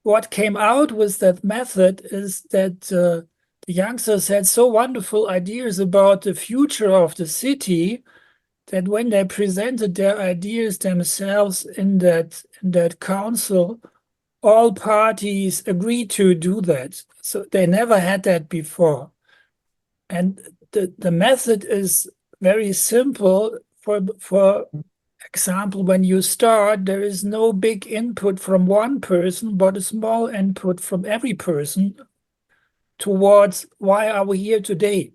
What came out with that method is that the youngsters had so wonderful ideas about the future of the city that when they presented their ideas themselves in that council, all parties agreed to do that. So they never had that before. And the method is very simple. For example, when you start, there is no big input from one person, but a small input from every person towards why are we here today?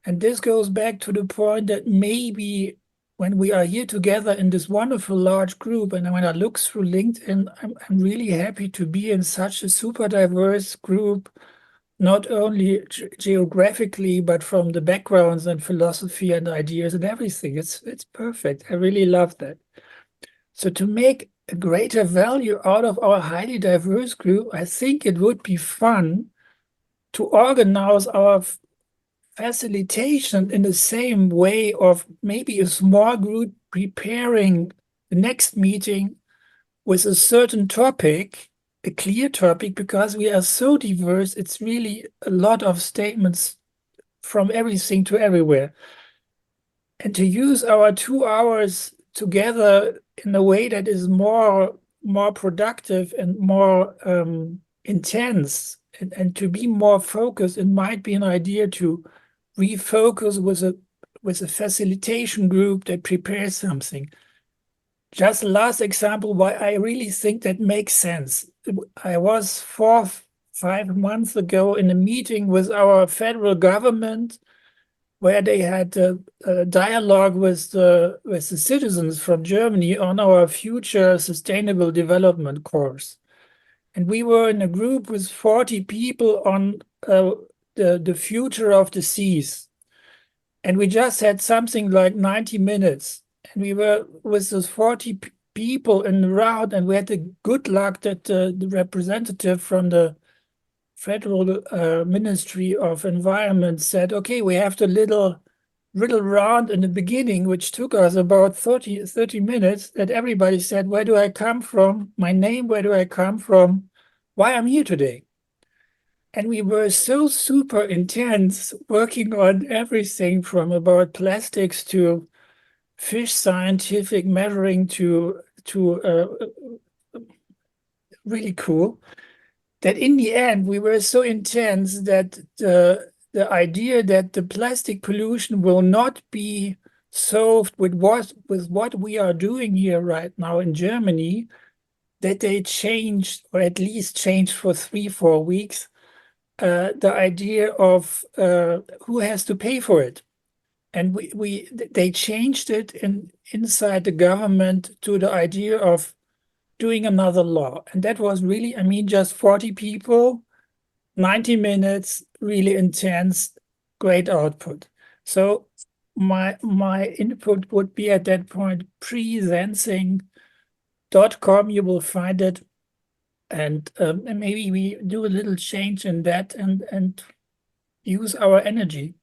And this goes back to the point that maybe when we are here together in this wonderful large group, and when I look through LinkedIn, I'm really happy to be in such a super diverse group, not only geographically, but from the backgrounds and philosophy and ideas and everything. It's perfect. I really love that. So to make a greater value out of our highly diverse group, I think it would be fun to organize our facilitation in the same way of maybe a small group preparing the next meeting with a certain topic, a clear topic, because we are so diverse, it's really a lot of statements from everything to everywhere. And to use our 2 hours together in a way that is more productive and more intense, and to be more focused, it might be an idea to refocus with a facilitation group that prepares something. Just last example why I really think that makes sense. I was 5 months ago in a meeting with our federal government where they had a dialogue with the citizens from Germany on our future sustainable development course. And we were in a group with 40 people on the future of the seas. And we just had something like 90 minutes. And we were with those 40 people in the round, and we had the good luck that the representative from the Federal Ministry of Environment said, okay, we have the little round in the beginning, which took us about 30 minutes, that everybody said, where do I come from? My name, where do I come from? Why I'm here today. And we were so super intense working on everything from about plastics to fish scientific measuring to really cool, that in the end we were so intense that the idea that the plastic pollution will not be solved with what we are doing here right now in Germany, that they changed, or at least changed for 3-4 weeks, the idea of who has to pay for it. And they changed it inside the government to the idea of doing another law. And that was really, I mean, just 40 people, 90 minutes, really intense, great output. So my input would be at that point, presensing.com, you will find it. And maybe we do a little change in that and use our energy.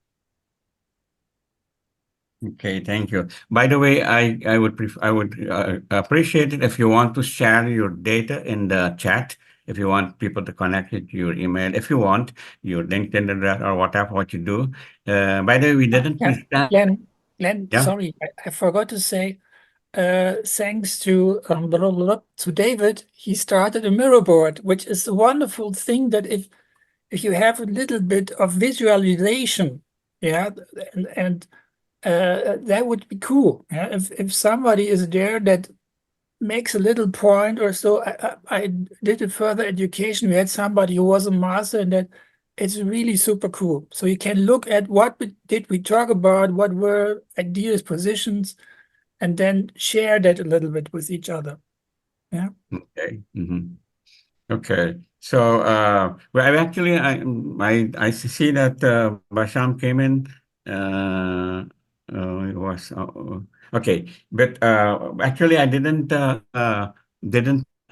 Okay, thank you. By the way, I would appreciate it if you want to share your data in the chat. If you want people to connect with your email, if you want your LinkedIn address or whatever what you do. By the way, we didn't present. Glenn, Yeah. sorry, I forgot to say, thanks to David, he started a mirror board, which is a wonderful thing that if you have a little bit of visualization, yeah, and that would be cool. Yeah? If somebody is there that makes a little point or so, I did a further education. We had somebody who was a master, and that it's really super cool. So you can look at what did we talk about, what were ideas, positions, and then share that a little bit with each other. Yeah. Okay. Okay. So, well, actually, I see that Basham came in. It was okay, but actually, I didn't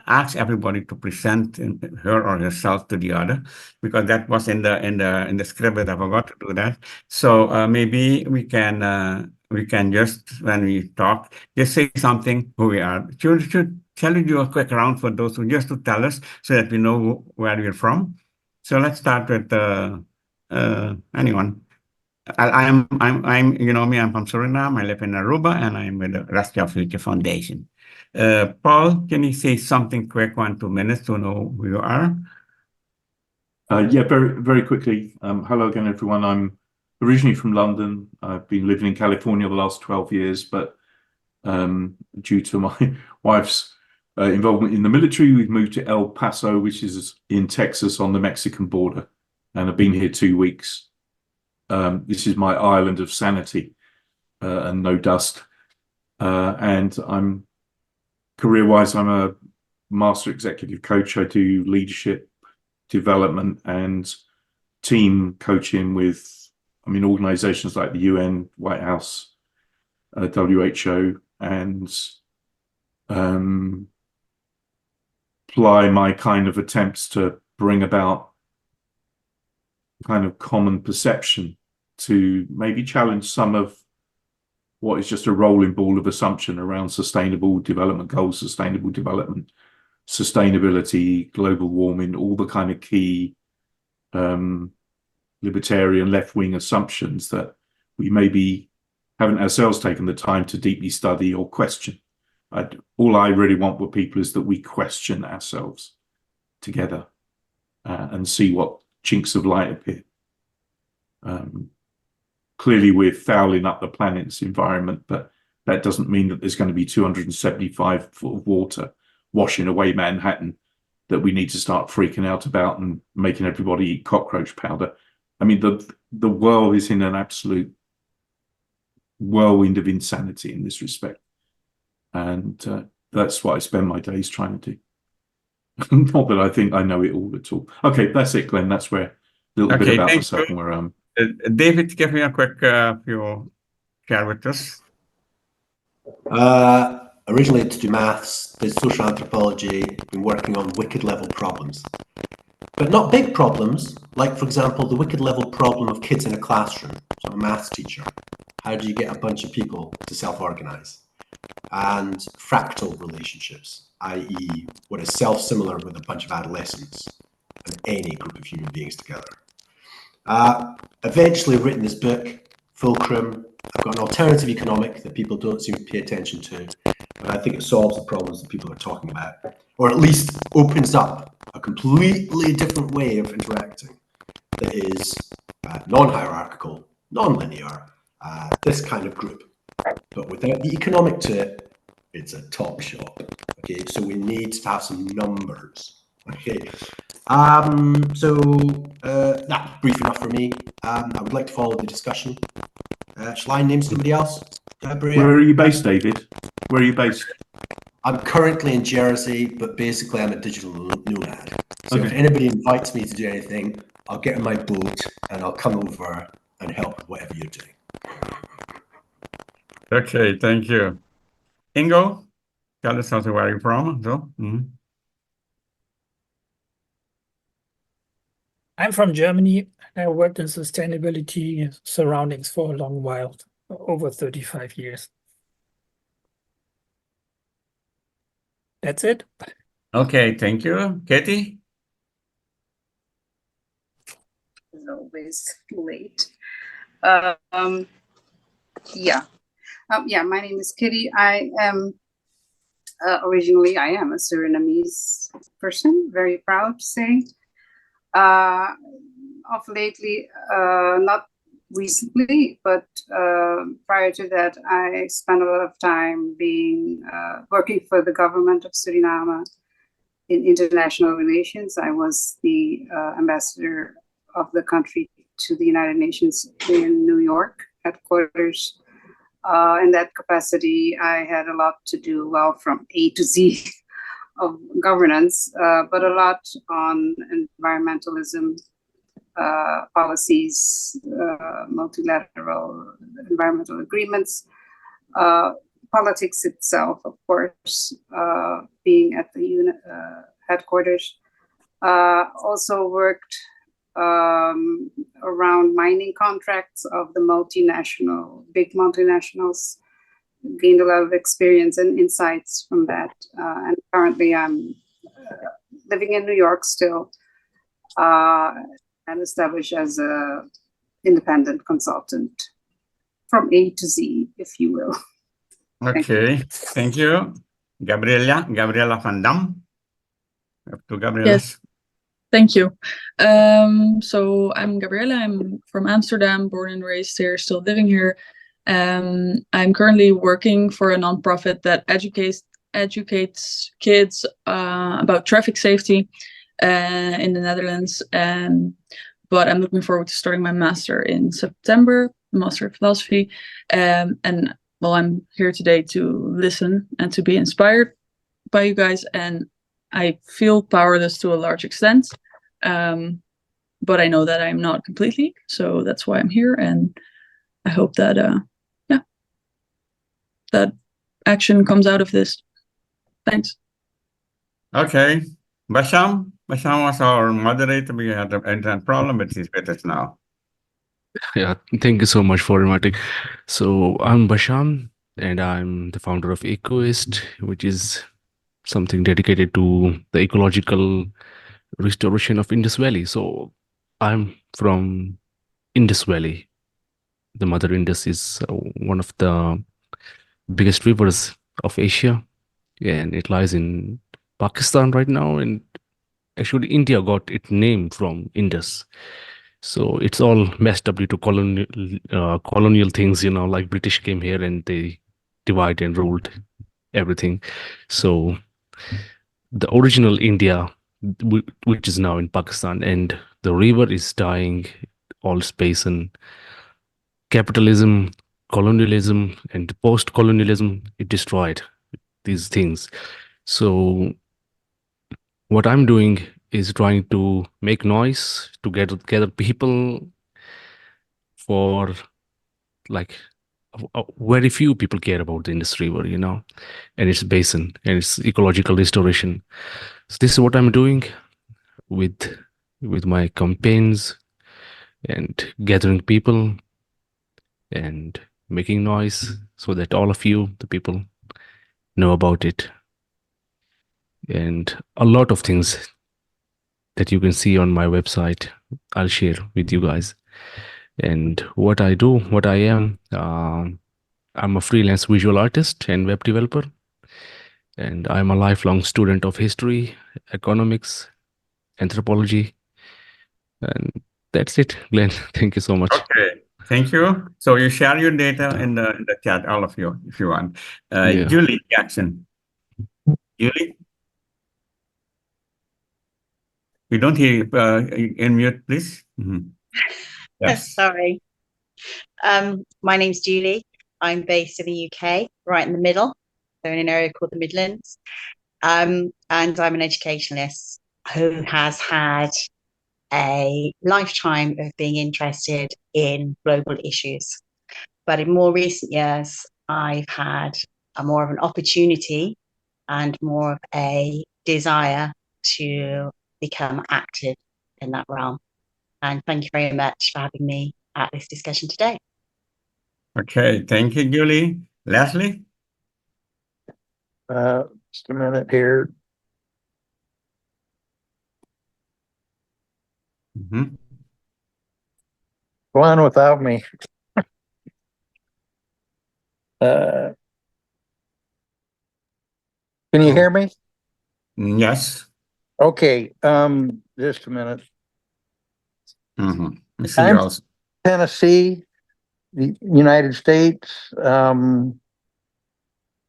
ask everybody to present her or herself to the other, because that was in the script, but I forgot to do that. So maybe we can just, when we talk, just say something who we are. Shall we do a quick round for those who just to tell us so that we know where we're from? So let's start with anyone. I'm you know me, I'm from Suriname. I live in Aruba, and I'm with the Rascal Future Foundation. Paul, can you say something quick, 1-2 minutes to know who you are? Yeah, very, very quickly. Hello again, everyone. I'm originally from London. I've been living in California the last 12 years, but due to my wife's involvement in the military, we've moved to El Paso, which is in Texas on the Mexican border, and I've been here 2 weeks. This is my island of sanity and no dust. And career-wise, I'm a master executive coach. I do leadership development and team coaching with, organizations like the UN, White House, WHO, and apply my kind of attempts to bring about kind of common perception to maybe challenge some of what is just a rolling ball of assumption around sustainable development goals, sustainable development, sustainability, global warming, all the kind of key libertarian left-wing assumptions that we maybe haven't ourselves taken the time to deeply study or question. All I really want with people is that we question ourselves together and see what chinks of light appear. Clearly, we're fouling up the planet's environment, but that doesn't mean that there's going to be 275 foot of water washing away Manhattan that we need to start freaking out about and making everybody eat cockroach powder. I mean, the world is in an absolute whirlwind of insanity in this respect. And that's what I spend my days trying to do. Not that I think I know it all at all. Okay, that's it, Glenn. That's where a little bit about myself and where I'm. David, give me a quick few share with us. Originally to do maths, did social anthropology, been working on wicked level problems. But not big problems, like, for example, the wicked level problem of kids in a classroom. So I'm a maths teacher. How do you get a bunch of people to self-organize? And fractal relationships, i.e. what is self-similar with a bunch of adolescents and any group of human beings together. Eventually written this book, Fulcrum. I've got an alternative economic that people don't seem to pay attention to, but I think it solves the problems that people are talking about, or at least opens up a completely different way of interacting that is non-hierarchical, non-linear, this kind of group. But without the economic to it, it's a top shop. Okay, so we need to have some numbers. Okay, that's brief enough for me. I would like to follow the discussion. Shall I name somebody else? Where are you based, David? Where are you based? I'm currently in Jersey, but basically I'm a digital nomad. So Okay. if anybody invites me to do anything, I'll get in my boat and I'll come over and help with whatever you're doing. Okay, thank you. Ingo, tell us also where you're from. I'm from Germany. I worked in sustainability surroundings for a long while, over 35 years. That's it. Okay, thank you. Katie? It's always late. Yeah. My name is Kitty. I am originally I am a Surinamese person. Very proud to say. Of lately, not recently, but prior to that, I spent a lot of time being working for the government of Suriname in international relations. I was the ambassador of the country to the United Nations in New York headquarters. In that capacity, I had a lot to do, well, from A to Z of governance, but a lot on environmentalism, policies, multilateral environmental agreements, politics itself, of course, being at the headquarters. Also worked around mining contracts of the big multinationals, gained a lot of experience and insights from that. And currently I'm living in New York still, and established as a independent consultant from A to Z, if you will. Okay, thank you. Gabriella van Dam. To Gabriella. Yes. Thank you. So I'm Gabriella. I'm from Amsterdam, born and raised here, still living here. I'm currently working for a nonprofit that educates kids about traffic safety in the Netherlands. But I'm looking forward to starting my master in September, Master of Philosophy. And well, I'm here today to listen and to be inspired by you guys. And I feel powerless to a large extent, but I know that I'm not completely. So that's why I'm here. And I hope that, that action comes out of this. Thanks. Okay. Basham was our moderator. We had an internet problem, but he's with us now. Yeah, thank you so much for inviting. So I'm Basham, and I'm the founder of Ecoist, which is something dedicated to the ecological restoration of Indus Valley. So I'm from Indus Valley. The Mother Indus is one of the biggest rivers of Asia, and it lies in Pakistan right now. And actually, India got its name from Indus. So it's all messed up due to colonial things, like British came here and they divide and ruled everything. So the original India, which is now in Pakistan, and the river is dying, all space and capitalism, colonialism, and post-colonialism, it destroyed these things. So what I'm doing is trying to make noise to gather people for like very few people care about the Indus River, and its basin and its ecological restoration. So this is what I'm doing with my campaigns and gathering people and making noise so that all of you, the people, know about it. And a lot of things that you can see on my website, I'll share with you guys. And what I do, what I am, I'm a freelance visual artist and web developer. And I'm a lifelong student of history, economics, anthropology. And that's it, Glenn. Thank you so much. Okay, thank you. So you share your data in the chat, all of you, if you want. Yeah. Julie Jackson. Julie? We don't hear you. In mute, please. Yes. Sorry. My name's Julie. I'm based in the UK, right in the middle, so in an area called the Midlands. And I'm an educationalist who has had a lifetime of being interested in global issues. But in more recent years, I've had more of an opportunity and more of a desire to become active in that realm. And thank you very much for having me at this discussion today. Okay, thank you, Julie. Leslie? Just a minute here. Go on without me. Can you hear me? Yes. Okay. Just a minute. I see I'm you also. Tennessee, the United States.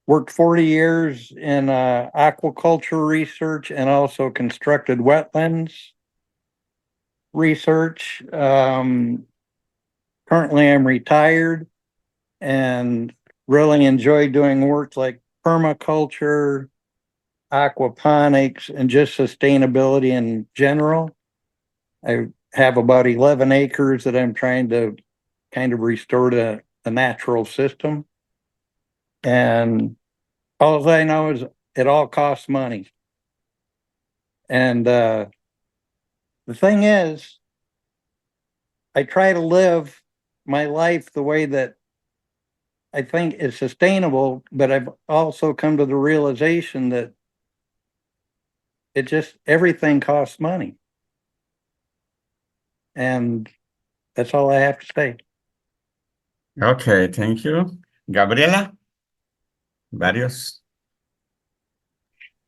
Worked 40 years in aquaculture research and also constructed wetlands research. Currently, I'm retired and really enjoy doing work like permaculture, aquaponics, and just sustainability in general. I have about 11 acres that I'm trying to kind of restore to the natural system. And all I know is it all costs money. And the thing is, I try to live my life the way that I think is sustainable, but I've also come to the realization that everything costs money. And that's all I have to say. Okay, thank you. Gabriela? Varios?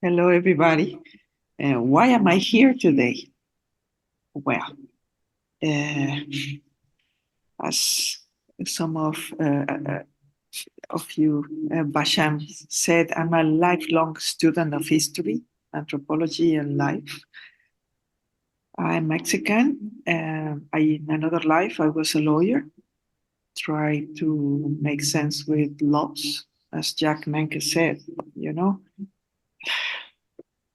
Hello, everybody. Why am I here today? Well, as some of you, Basham, said, I'm a lifelong student of history, anthropology, and life. I'm Mexican. In another life, I was a lawyer. Tried to make sense with laws, as Jack Menke said,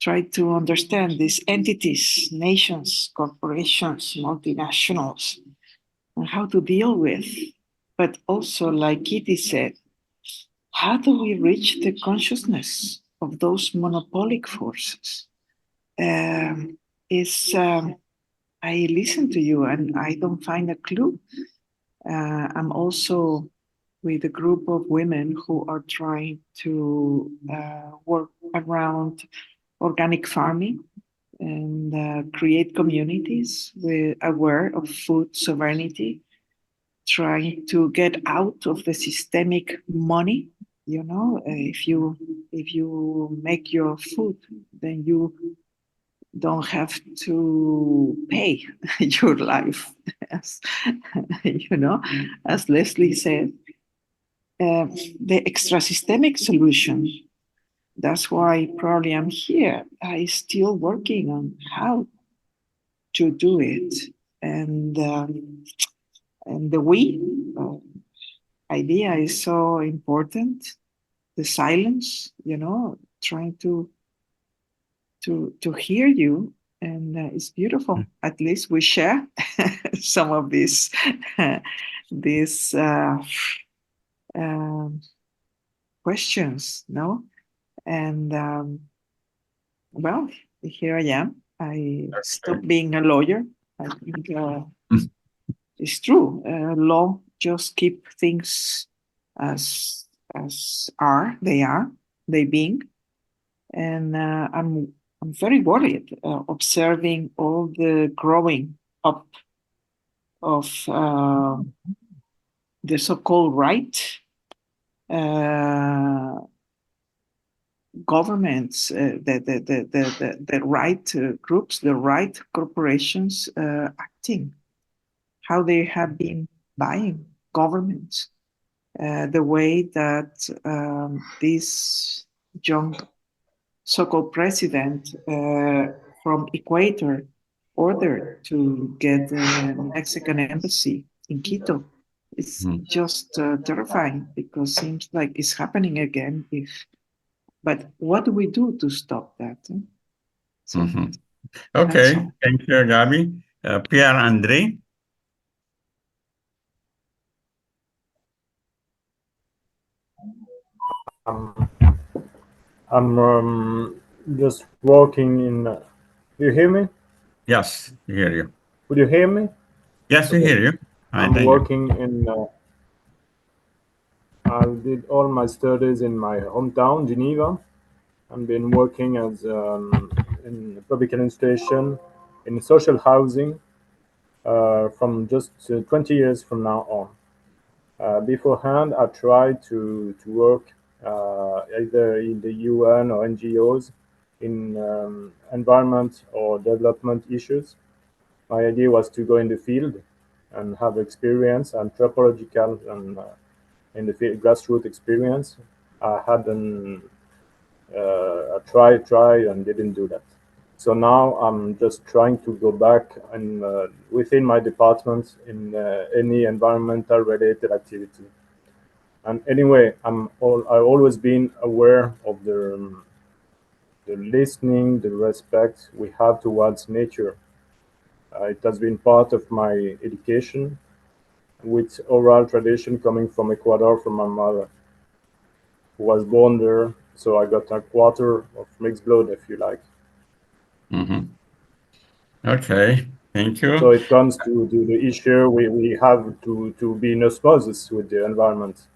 Try to understand these entities, nations, corporations, multinationals, and how to deal with. But also, like Kitty said, how do we reach the consciousness of those monopolic forces? I listen to you and I don't find a clue. I'm also with a group of women who are trying to work around organic farming and create communities aware of food sovereignty, trying to get out of the systemic money. You know, if you make your food, then you don't have to pay your life, as you know, as Leslie said. The extra systemic solution. That's why probably I'm here. I still working on how to do it, and the we idea is so important. The silence, you know, trying to hear you, and it's beautiful. At least we share some of these these questions, no? And well, here I am. I stopped being a lawyer. I think it's true. Law just keep things as they being, and I'm very worried observing all the growing up of the so-called right governments, the right groups, the right corporations acting, how they have been buying governments, the way that this young so-called president from Ecuador ordered to get the Mexican embassy in Quito. It's just terrifying because it seems like it's happening again. But what do we do to stop that? So Okay, all. thank you, Gabi. Pierre-André. I'm just working in. Do you hear me? Yes, we hear you. Would you hear me? Yes, we Okay. hear you. I'm thank you. working in. I did all my studies in my hometown, Geneva. I've been working as in a public administration, in social housing, from just 20 years from now on. Beforehand, I tried to work either in the UN or NGOs in environment or development issues. My idea was to go in the field and have experience, anthropological and in the field, grassroots experience. I had I tried and didn't do that. So now I'm just trying to go back and within my department in any environmental related activity. And anyway, I've always been aware of the listening, the respect we have towards nature. It has been part of my education, with oral tradition coming from Ecuador from my mother, who was born there. So I got a quarter of mixed blood, if you like. Okay, thank you. So it comes to the issue we have to be in osmosis with the environment.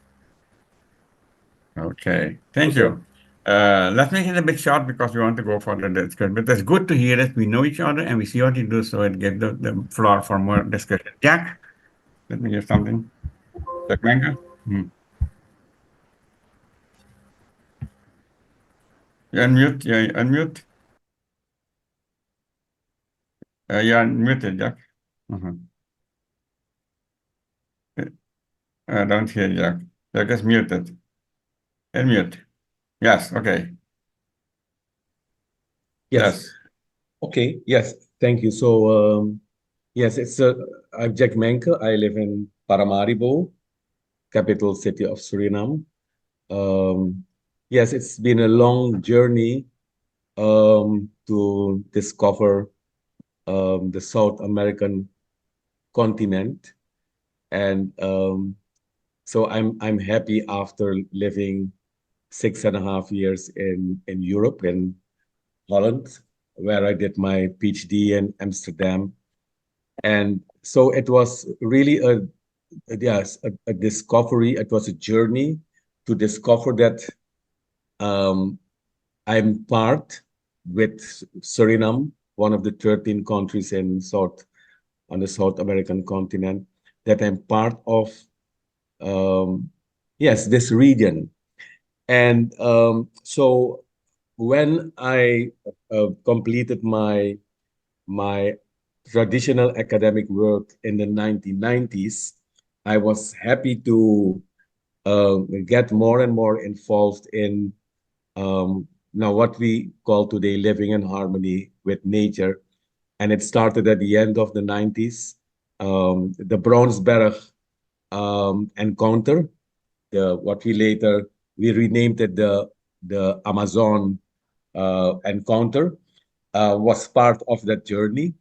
Okay, thank you. Let's make it a bit short because we want to go for the discussion. But it's good to hear that we know each other and we see what you do, so it gives the floor for more discussion. Jack, let me hear something. Jack Menga? You unmute, yeah, unmute. You're unmuted, Jack. I don't hear Jack. Jack is muted. Unmute. Yes, okay. Yes. Okay. Yes. Thank you. So, yes, I'm Jack Menke. I live in Paramaribo, capital city of Suriname. Yes, it's been a long journey to discover the South American continent, and so I'm happy after living 6.5 years in Europe, in Holland, where I did my PhD in Amsterdam. And so it was really a yes, a discovery. It was a journey to discover that I'm part with Suriname, one of the 13 countries in on the South American continent, that I'm part of, yes, this region. And so when I completed my traditional academic work in the 1990s, I was happy to get more and more involved in now what we call today living in harmony with nature. And it started at the end of the 90s. The Brownsberg encounter, what we renamed it the Amazon encounter, was part of that journey.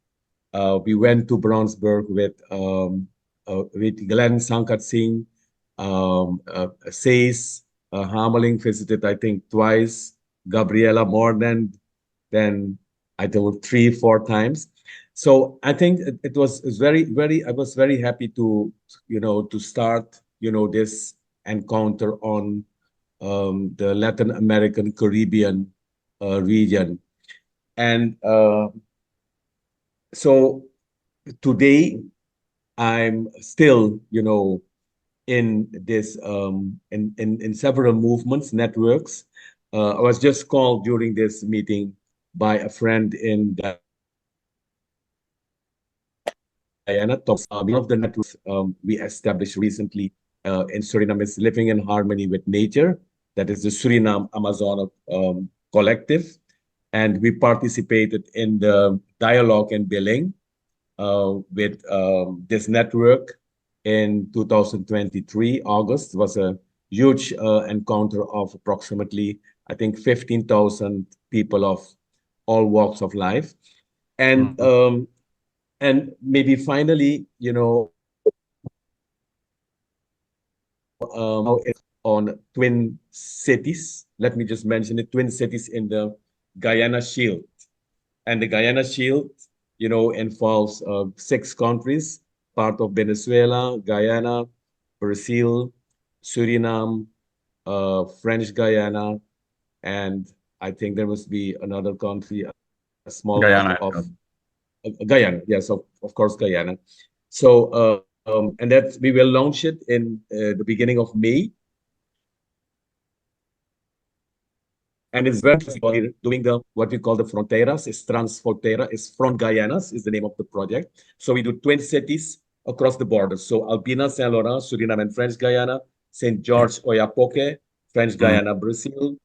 We went to Brownsburg with Glenn Sankat Singh, Says, Hameling visited, I think, twice, Gabriela more than I think 3-4 times. So I think it was I was very happy to, to start, this encounter on the Latin American Caribbean region. And so today I'm still, in this in several movements, networks. I was just called during this meeting by a friend in Guyana. One of the networks we established recently in Suriname is Living in Harmony with Nature. That is the Suriname Amazon Collective. And we participated in the dialogue in Beling with this network in 2023, August. It was a huge encounter of approximately, I think, 15,000 people of all walks of life. And maybe finally, it's on twin cities. Let me just mention it, twin cities in the Guyana Shield. And the Guyana Shield, involves 6 countries, part of Venezuela, Guyana, Brazil, Suriname, French Guyana, and I think there must be another country, a small Guyana. of Guyana. Yes, of course, Guyana. So, and that we will launch it in the beginning of May. And it's very doing what we call the fronteras, is Transfrontera, is Front Guyanas is the name of the project. So we do 20 cities across the border. So Alpina, Saint Laurent, Suriname and French Guyana, St. George, Oiapoque, French Guyana, Brazil,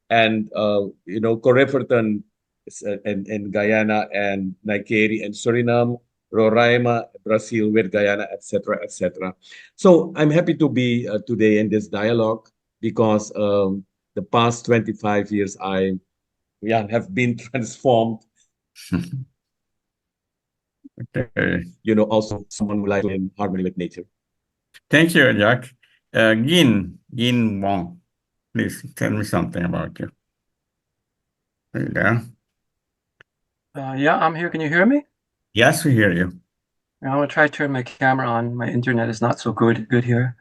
and Corriverton in Guyana, and Naikeri and Suriname, Roraima, Brazil with Guyana, etc., etc. So I'm happy to be today in this dialogue because the past 25 years I have been transformed. Okay. Also someone who likes in harmony with nature. Thank you, Jack. Gin Wong, please tell me something about you. Are you there? Yeah, I'm here. Can you hear me? Yes, we hear you. I'm gonna try to turn my camera on. My internet is not so good here.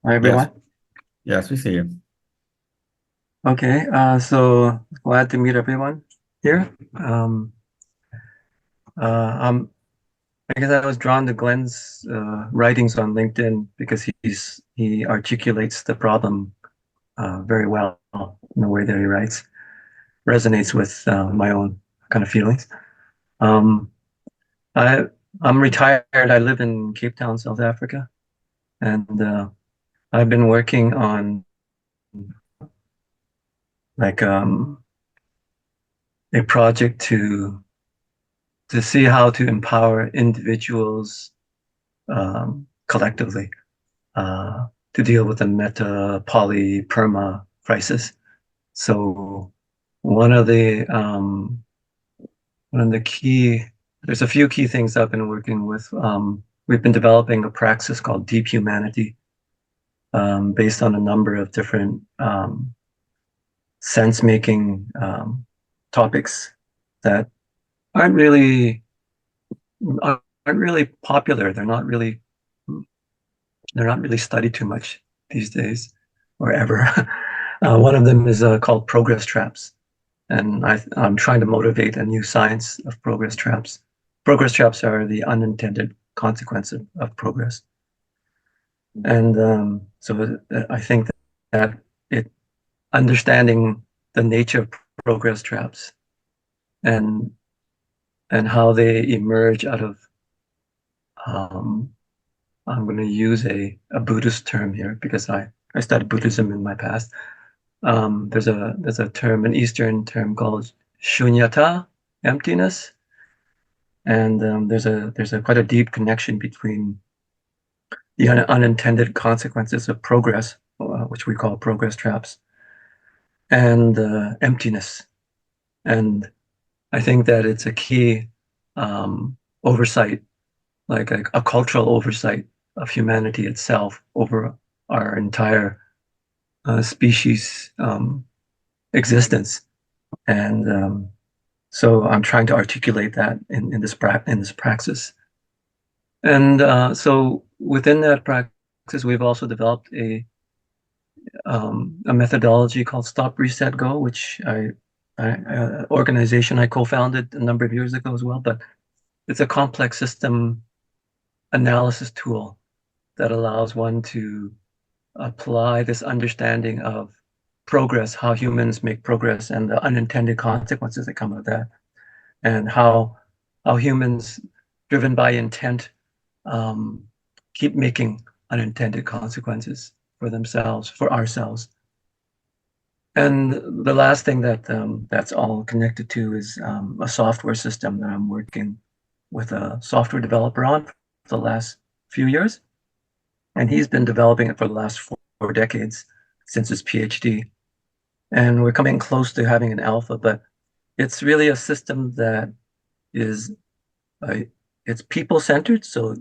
Hi, everyone. Yes, we see you. Okay, so glad to meet everyone here. I guess I was drawn to Glenn's writings on LinkedIn because he articulates the problem very well in the way that he writes. Resonates with my own kind of feelings. I'm retired. I live in Cape Town, South Africa, and I've been working on like a project to see how to empower individuals collectively to deal with the meta poly perma crisis. So one of the key, there's a few key things I've been working with. We've been developing a praxis called Deep Humanity, based on a number of different sense-making topics that aren't really really popular. They're not really studied too much these days or ever. One of them is called progress traps. And I'm trying to motivate a new science of progress traps. Progress traps are the unintended consequence of progress. And so I think that understanding the nature of progress traps and how they emerge out of, I'm going to use a Buddhist term here because I studied Buddhism in my past. There's a term, an Eastern term called shunyata, emptiness, and there's a quite a deep connection between the unintended consequences of progress, which we call progress traps, and emptiness. And I think that it's a key oversight, like a cultural oversight of humanity itself over our entire species existence. And so I'm trying to articulate that in this praxis. And so within that practice, we've also developed a methodology called Stop, Reset, Go, which organization I co-founded a number of years ago as well. But it's a complex system analysis tool that allows one to apply this understanding of progress, how humans make progress, and the unintended consequences that come of that, and how humans, driven by intent, keep making unintended consequences for themselves, for ourselves. And the last thing that that's all connected to is a software system that I'm working with a software developer on for the last few years. And he's been developing it for the last 4 decades since his PhD. And we're coming close to having an alpha, but it's really a system that is, it's people-centered. So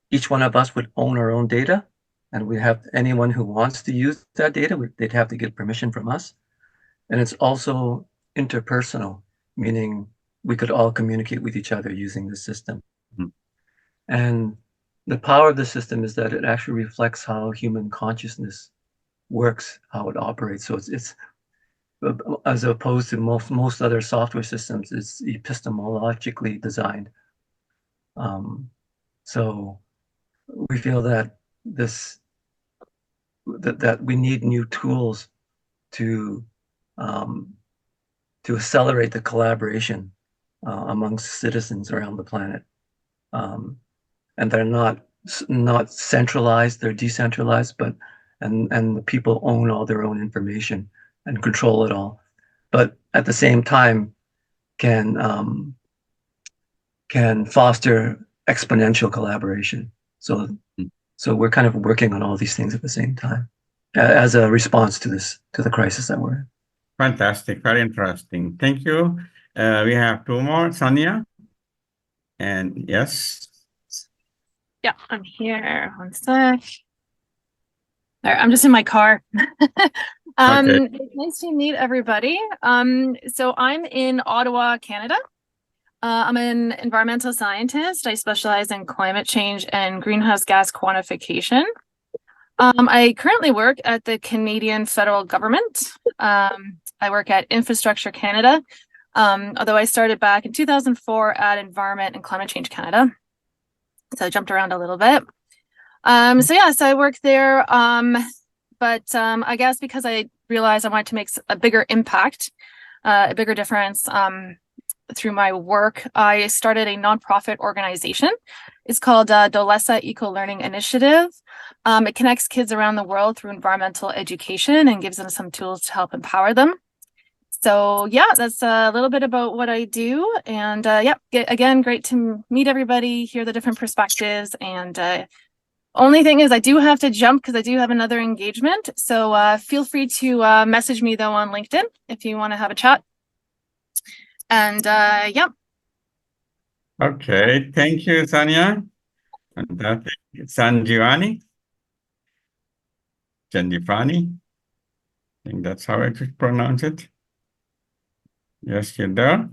each one of us would own our own data, and we have anyone who wants to use that data, they'd have to get permission from us. And it's also interpersonal, meaning we could all communicate with each other using the system. Mm-hmm. And the power of the system is that it actually reflects how human consciousness works, how it operates. So it's as opposed to most other software systems, it's epistemologically designed. So we feel that that we need new tools to accelerate the collaboration amongst citizens around the planet, and they're not centralized; they're decentralized, but and the people own all their own information and control it all, but at the same time can foster exponential collaboration. So we're kind of working on all these things at the same time as a response to the crisis that we're in. Fantastic, very interesting. Thank you. We have 2 more, Sanya. And yes. Yeah, I'm here. One sec. All right, I'm just in my car. Okay. It's nice to meet everybody. So I'm in Ottawa, Canada. I'm an environmental scientist. I specialize in climate change and greenhouse gas quantification. I currently work at the Canadian federal government. I work at Infrastructure Canada, although I started back in 2004 at Environment and Climate Change Canada. So I jumped around a little bit. So I work there. But I guess because I realized I wanted to make a bigger impact, a bigger difference through my work, I started a nonprofit organization. It's called Dolesa Eco Learning Initiative. It connects kids around the world through environmental education and gives them some tools to help empower them. So yeah, that's a little bit about what I do. And again, great to meet everybody, hear the different perspectives. And only thing is I do have to jump because I do have another engagement. So feel free to message me though on LinkedIn if you want to have a chat. And yeah. Okay, thank you, Sanya. Fantastic. Sanjivani. Sanjivani. I think that's how I should pronounce it. Yes, you're there.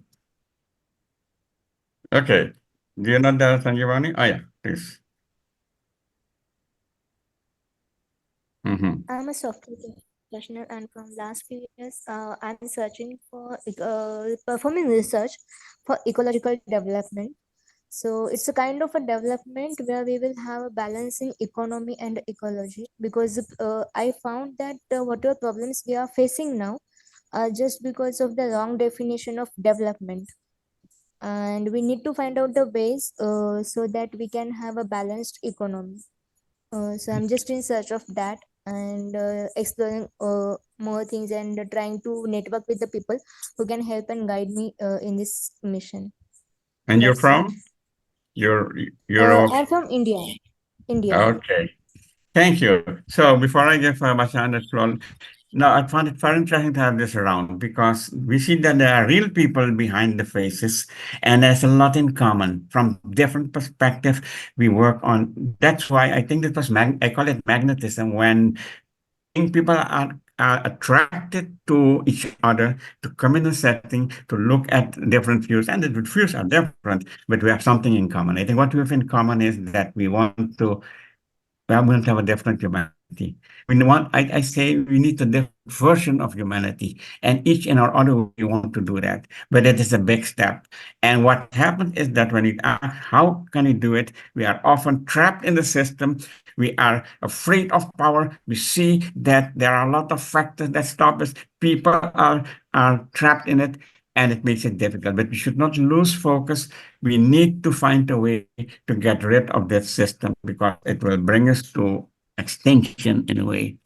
Okay. Do you know the Sanjivani? Oh yeah, please. I'm a software professional, and from last few years, I'm searching for performing research for ecological development. So it's a kind of a development where we will have a balancing economy and ecology, because I found that whatever problems we are facing now are just because of the wrong definition of development, and we need to find out the ways so that we can have a balanced economy. So I'm just in search of that, and exploring more things, and trying to network with the people who can help and guide me in this mission. And you're That's it. from? You're I'm from India. India. okay. Thank you. So before I give Bashan the floor, no, I found it very interesting to have this around, because we see that there are real people behind the faces, and there's a lot in common from different perspectives we work on. That's why I think this was I call it magnetism, when people are attracted to each other, to come in a setting, to look at different views, and the views are different, but we have something in common. I think what we have in common is that we want to have a different humanity. I say we need a different version of humanity, and each in our other way we want to do that. But it is a big step. And what happens is that when we ask, how can we do it? We are often trapped in the system. We are afraid of power. We see that there are a lot of factors that stop us. People are trapped in it, and it makes it difficult. But we should not lose focus. We need to find a way to get rid of that system, because it will bring us to extinction in a way.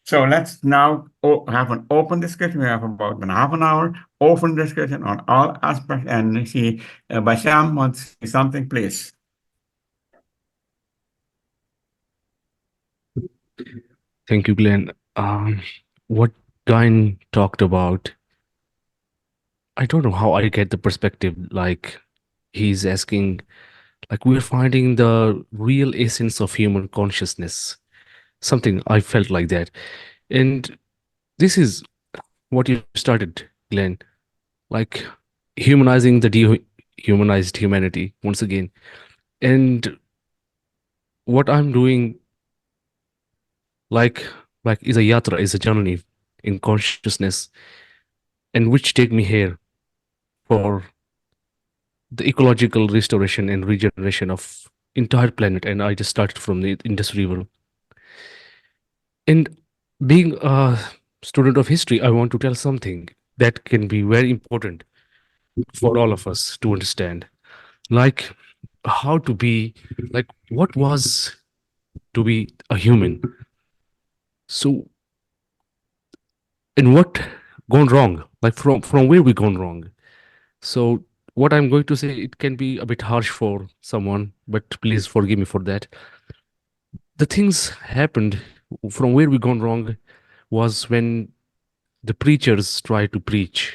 So let's now have an open discussion. We have about half an hour open discussion on all aspects. And I see Basham wants to say something, please. Thank you, Glenn. What Guy talked about, I don't know how I get the perspective. Like, he's asking, like, we're finding the real essence of human consciousness. Something I felt like that. And this is what you started, Glenn, like humanizing the dehumanized humanity once again. And what I'm doing, like is a yatra, is a journey in consciousness, and which take me here for the ecological restoration and regeneration of entire planet. And I just started from the Indus River. And being a student of history, I want to tell something that can be very important for all of us to understand, like how to be, like what was to be a human. So, and what gone wrong, like from where we gone wrong. So what I'm going to say, it can be a bit harsh for someone, but please forgive me for that. The things happened from where we gone wrong was when the preachers try to preach,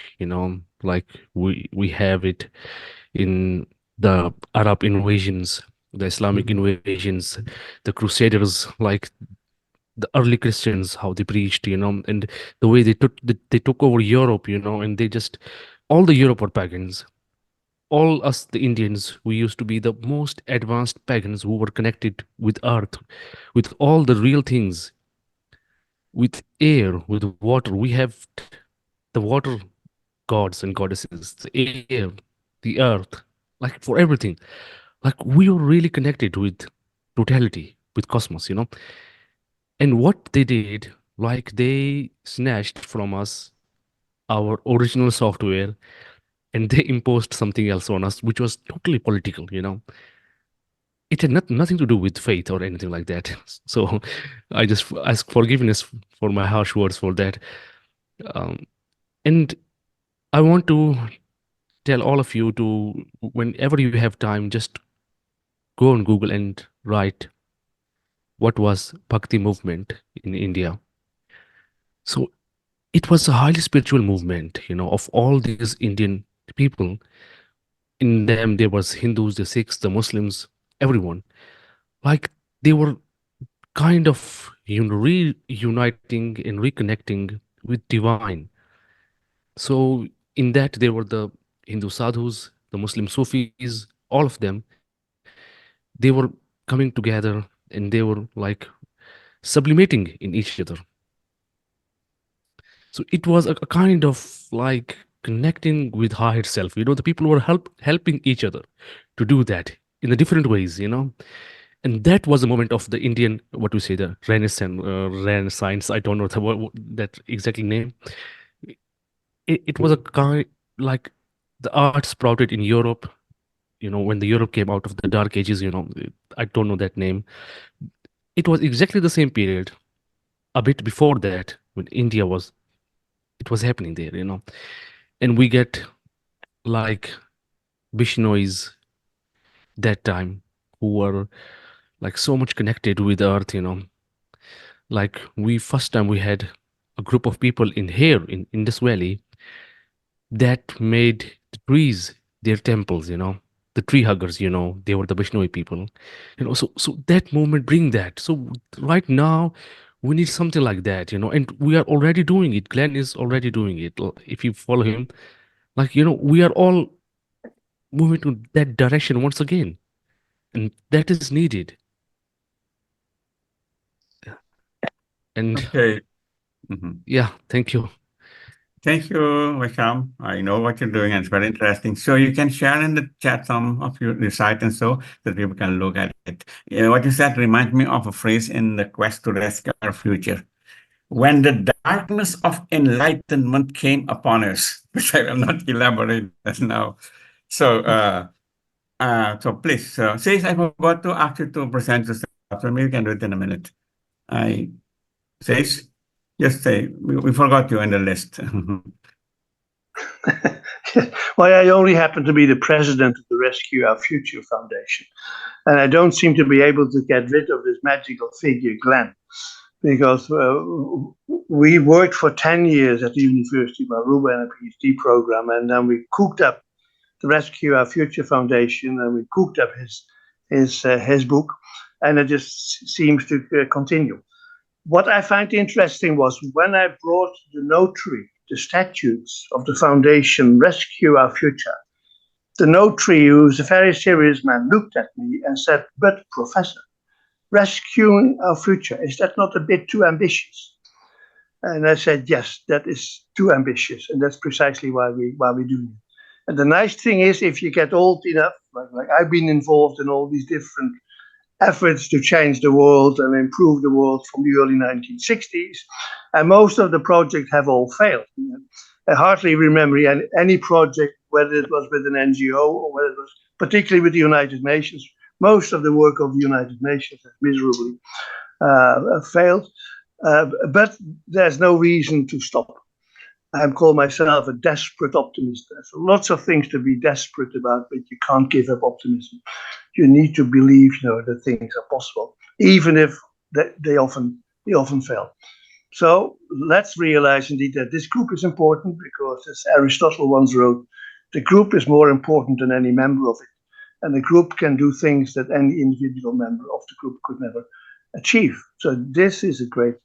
like we have it in the Arab invasions, the Islamic invasions, the Crusaders, like the early Christians, how they preached, and the way they took over Europe, and they just, all the Europe were pagans. All us, the Indians, we used to be the most advanced pagans who were connected with earth, with all the real things, with air, with water. We have the water gods and goddesses, the air, the earth, like for everything. Like we were really connected with totality, with cosmos, And what they did, like they snatched from us our original software, and they imposed something else on us, which was totally political, It had nothing to do with faith or anything like that. So I just ask forgiveness for my harsh words for that. Um, and I want to tell all of you to, whenever you have time, just go on Google and write what was Bhakti movement in India. So it was a highly spiritual movement, of all these Indian people. In them, there was Hindus, the Sikhs, the Muslims, everyone. Like they were kind of reuniting and reconnecting with divine. So in that, there were the Hindu sadhus, the Muslim Sufis, all of them, they were coming together and they were like sublimating in each other. So it was a kind of like connecting with higher self. The people were helping each other to do that in the different ways, and that was a moment of the Indian, what we say, the Renaissance. I don't know that exactly name. It was a kind like the art sprouted in Europe. When the Europe came out of the Dark Ages. I don't know that name. It was exactly the same period, a bit before that, when India was. It was happening there, and we get like Bishnois that time who were like so much connected with Earth. Like first time we had a group of people in here in Indus Valley that made the trees their temples. The tree huggers. They were the Bishnoi people. So that movement bring that. So right now we need something like that. And we are already doing it. Glenn is already doing it. If you follow him, like we are all moving to that direction once again, and that is needed. And Okay. Mhm. yeah, thank you. Thank you, Visham. I know what you're doing, and it's very interesting. So you can share in the chat some of your site and so that people can look at it. What you said reminds me of a phrase in the Quest to Rescue Our Future. When the darkness of enlightenment came upon us, which I will not elaborate that now. So, so please, Says, I forgot to ask you to present yourself, so maybe you can do it in a minute. Says, just say, we forgot you in the list. Well, I only happen to be the president of the Rescue Our Future Foundation, and I don't seem to be able to get rid of this magical figure, Glenn, because we worked for 10 years at the University of Aruba in a PhD program, and then we cooked up the Rescue Our Future Foundation, and we cooked up his book, and it just seems to continue. What I find interesting was when I brought the notary the statutes of the foundation Rescue Our Future, the notary, who's a very serious man, looked at me and said, "But Professor, rescuing our future, is that not a bit too ambitious?" And I said, "Yes, that is too ambitious, and that's precisely why we do it." And the nice thing is, if you get old enough, like I've been involved in all these different efforts to change the world and improve the world from the early 1960s, and most of the projects have all failed. I hardly remember any project, whether it was with an NGO or whether it was particularly with the United Nations. Most of the work of the United Nations has miserably failed, but there's no reason to stop. I call myself a desperate optimist. There's lots of things to be desperate about, but you can't give up optimism. You need to believe, that things are possible, even if they often fail. So let's realize indeed that this group is important because, as Aristotle once wrote, the group is more important than any member of it, and the group can do things that any individual member of the group could never achieve. So this is a great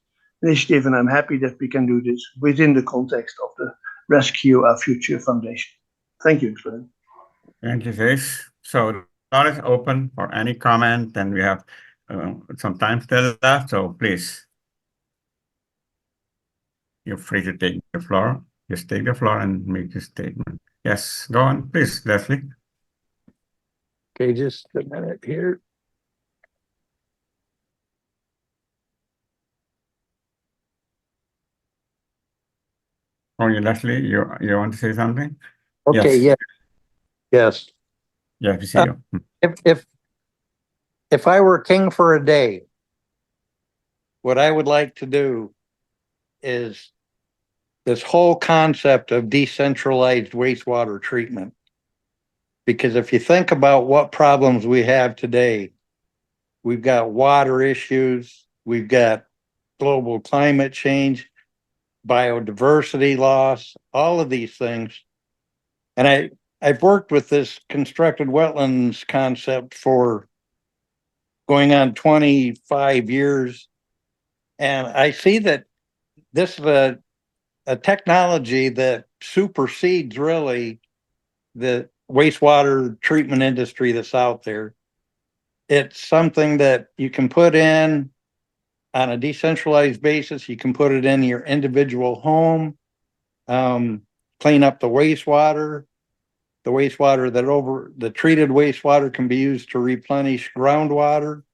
initiative, and I'm happy that we can do this within the context of the Rescue Our Future Foundation. Thank you, Glenn. Thank you, Says. So the floor is open for any comment, and we have some time still left, so please, you're free to take the floor. Just take the floor and make your statement. Yes, go on, please, Leslie. Okay, just a minute here. Oh, Leslie, you want to say something? Okay, Yes. Yes. Yeah, we see you. If I were king for a day, what I would like to do is this whole concept of decentralized wastewater treatment. Because if you think about what problems we have today, we've got water issues, we've got global climate change, biodiversity loss, all of these things. And I've worked with this constructed wetlands concept for going on 25 years. And I see that this is a technology that supersedes really the wastewater treatment industry that's out there. It's something that you can put in on a decentralized basis. You can put it in your individual home, clean up the wastewater. The treated wastewater can be used to replenish groundwater.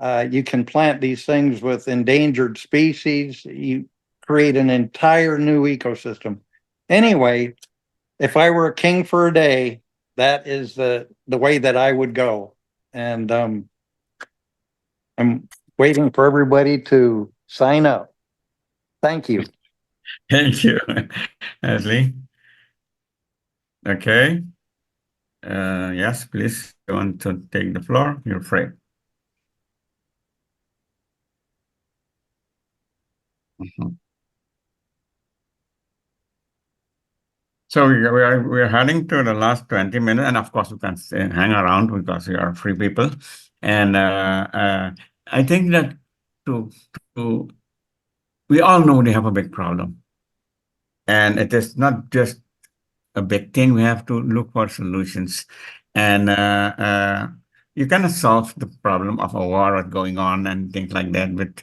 You can plant these things with endangered species. You create an entire new ecosystem. Anyway, if I were a king for a day, that is the way that I would go. And I'm waiting for everybody to sign up. Thank you. Thank you, Leslie. Okay. Yes, please, you want to take the floor? You're free. So we're heading to the last 20 minutes, and of course you can hang around because you are free people. And I think that we all know they have a big problem, and it is not just a big thing. We have to look for solutions, and you cannot solve the problem of a war going on and things like that, but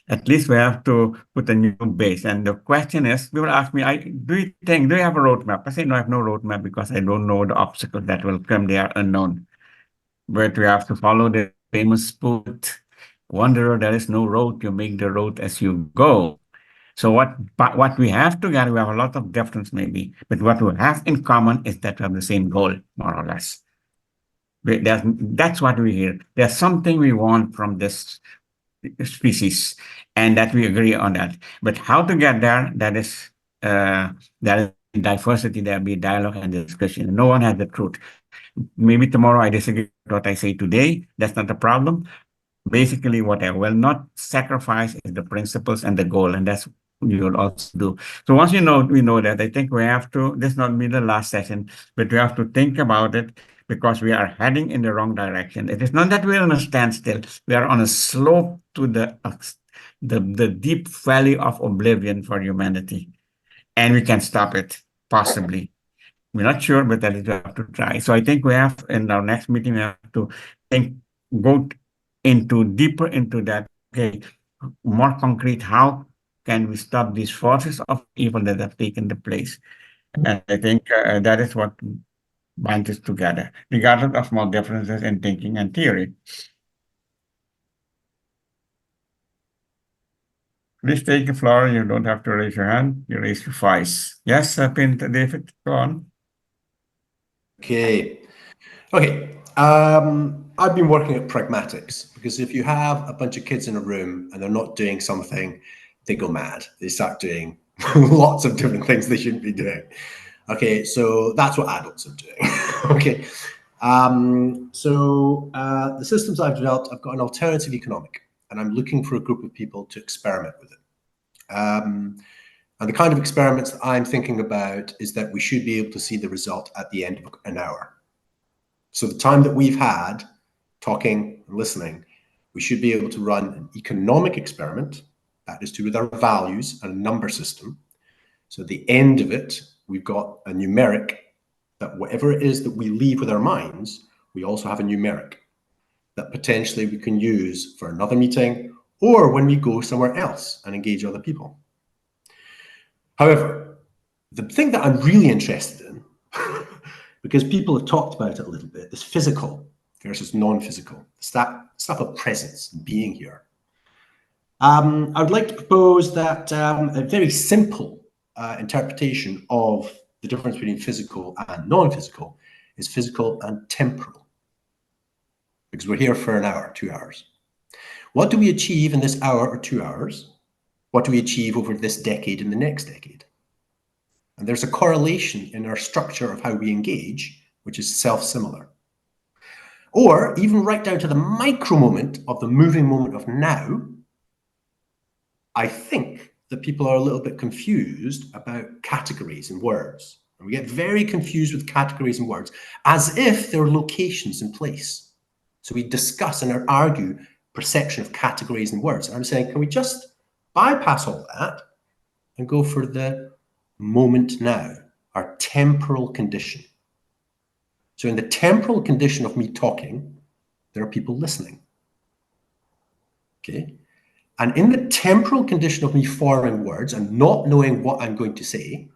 at least we have to put a new base. And the question is, people ask me, do you have a roadmap? I say, no, I have no roadmap because I don't know the obstacles that will come. They are unknown. But we have to follow the famous quote, wanderer, there is no road, you make the road as you go. So what we have together, we have a lot of difference maybe, but what we have in common is that we have the same goal, more or less. That's what we hear. There's something we want from this species, and that we agree on that. But how to get there, that is diversity, there'll be dialogue and discussion. No one has the truth. Maybe tomorrow I disagree with what I say today. That's not a problem. Basically, what I will not sacrifice is the principles and the goal, and that's what you will also do. So once we know that, I think we have to, this not be the last session, but we have to think about it because we are heading in the wrong direction. It is not that we're on a standstill. We are on a slope to the deep valley of oblivion for humanity. And we can stop it, possibly. We're not sure, but at least we have to try. So I think we have, in our next meeting, we have to go deeper into that. Okay, more concrete, how can we stop these forces of evil that have taken the place? And I think that is what binds us together, regardless of small differences in thinking and theory. Please take the floor. You don't have to raise your hand. You raise your voice. Yes, David, go on. Okay. I've been working at pragmatics because if you have a bunch of kids in a room and they're not doing something, they go mad. They start doing lots of different things they shouldn't be doing. Okay, so that's what adults are doing. Okay. The systems I've developed, I've got an alternative economic, and I'm looking for a group of people to experiment with it. And the kind of experiments that I'm thinking about is that we should be able to see the result at the end of an hour. So the time that we've had talking and listening, we should be able to run an economic experiment that is to do with our values and a number system. So at the end of it, we've got a numeric that whatever it is that we leave with our minds, we also have a numeric that potentially we can use for another meeting or when we go somewhere else and engage other people. However, the thing that I'm really interested in, because people have talked about it a little bit, is physical versus non-physical, stuff of presence, being here. I would like to propose that a very simple interpretation of the difference between physical and non-physical is physical and temporal, because we're here for an hour, 2 hours. What do we achieve in this hour or 2 hours? What do we achieve over this decade and the next decade? And there's a correlation in our structure of how we engage, which is self-similar. Or even right down to the micro moment of the moving moment of now, I think that people are a little bit confused about categories and words. And we get very confused with categories and words as if they're locations in place. So we discuss and argue perception of categories and words. And I'm saying, can we just bypass all that and go for the moment now, our temporal condition? So in the temporal condition of me talking, there are people listening. Okay. And in the temporal condition of me forming words and not knowing what I'm going to say,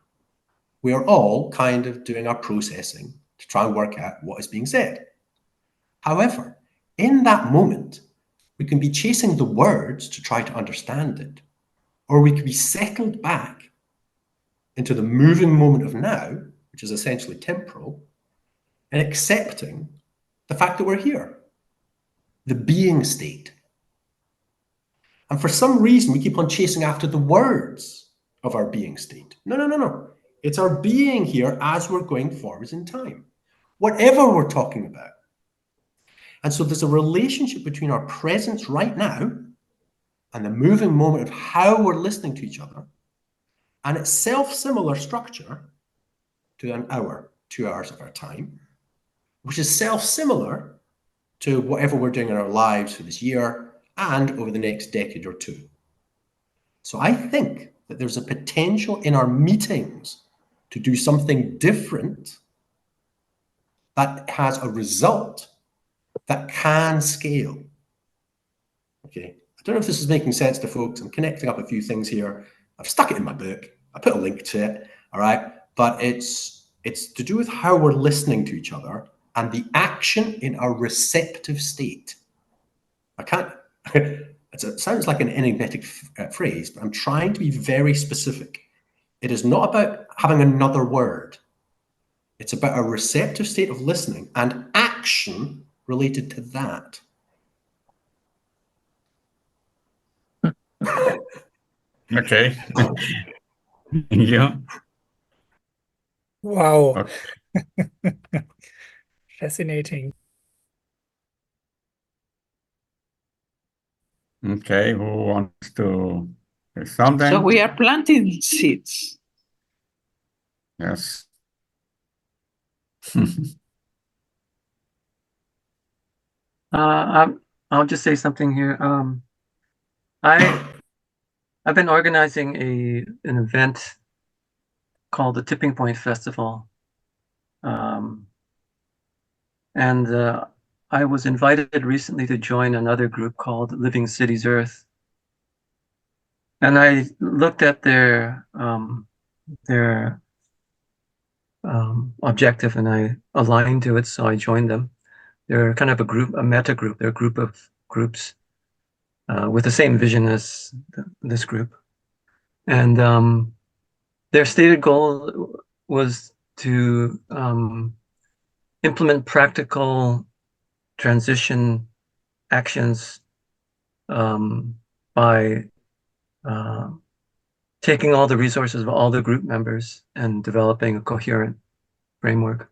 we are all kind of doing our processing to try and work out what is being said. However, in that moment, we can be chasing the words to try to understand it, or we can be settled back into the moving moment of now, which is essentially temporal, and accepting the fact that we're here, the being state. And for some reason, we keep on chasing after the words of our being state. No. It's our being here as we're going forwards in time, whatever we're talking about. And so there's a relationship between our presence right now and the moving moment of how we're listening to each other, and its self-similar structure to an hour, 2 hours of our time, which is self-similar to whatever we're doing in our lives for this year and over the next decade or two. So I think that there's a potential in our meetings to do something different that has a result that can scale. Okay, I don't know if this is making sense to folks. I'm connecting up a few things here. I've stuck it in my book. I put a link to it, all right? But it's to do with how we're listening to each other and the action in our receptive state. I can't, it sounds like an enigmatic phrase, but I'm trying to be very specific. It is not about having another word. It's about a receptive state of listening and action related to that. Okay. Yeah. Wow. Fascinating. Okay, who wants to say something? So we are planting seeds. Yes. I'll just say something here. I've been organizing an event called the Tipping Point Festival, and I was invited recently to join another group called Living Cities Earth, and I looked at their objective, and I aligned to it, so I joined them. They're kind of a group, a meta group. They're a group of groups with the same vision as this group. And their stated goal was to implement practical transition actions by taking all the resources of all the group members and developing a coherent framework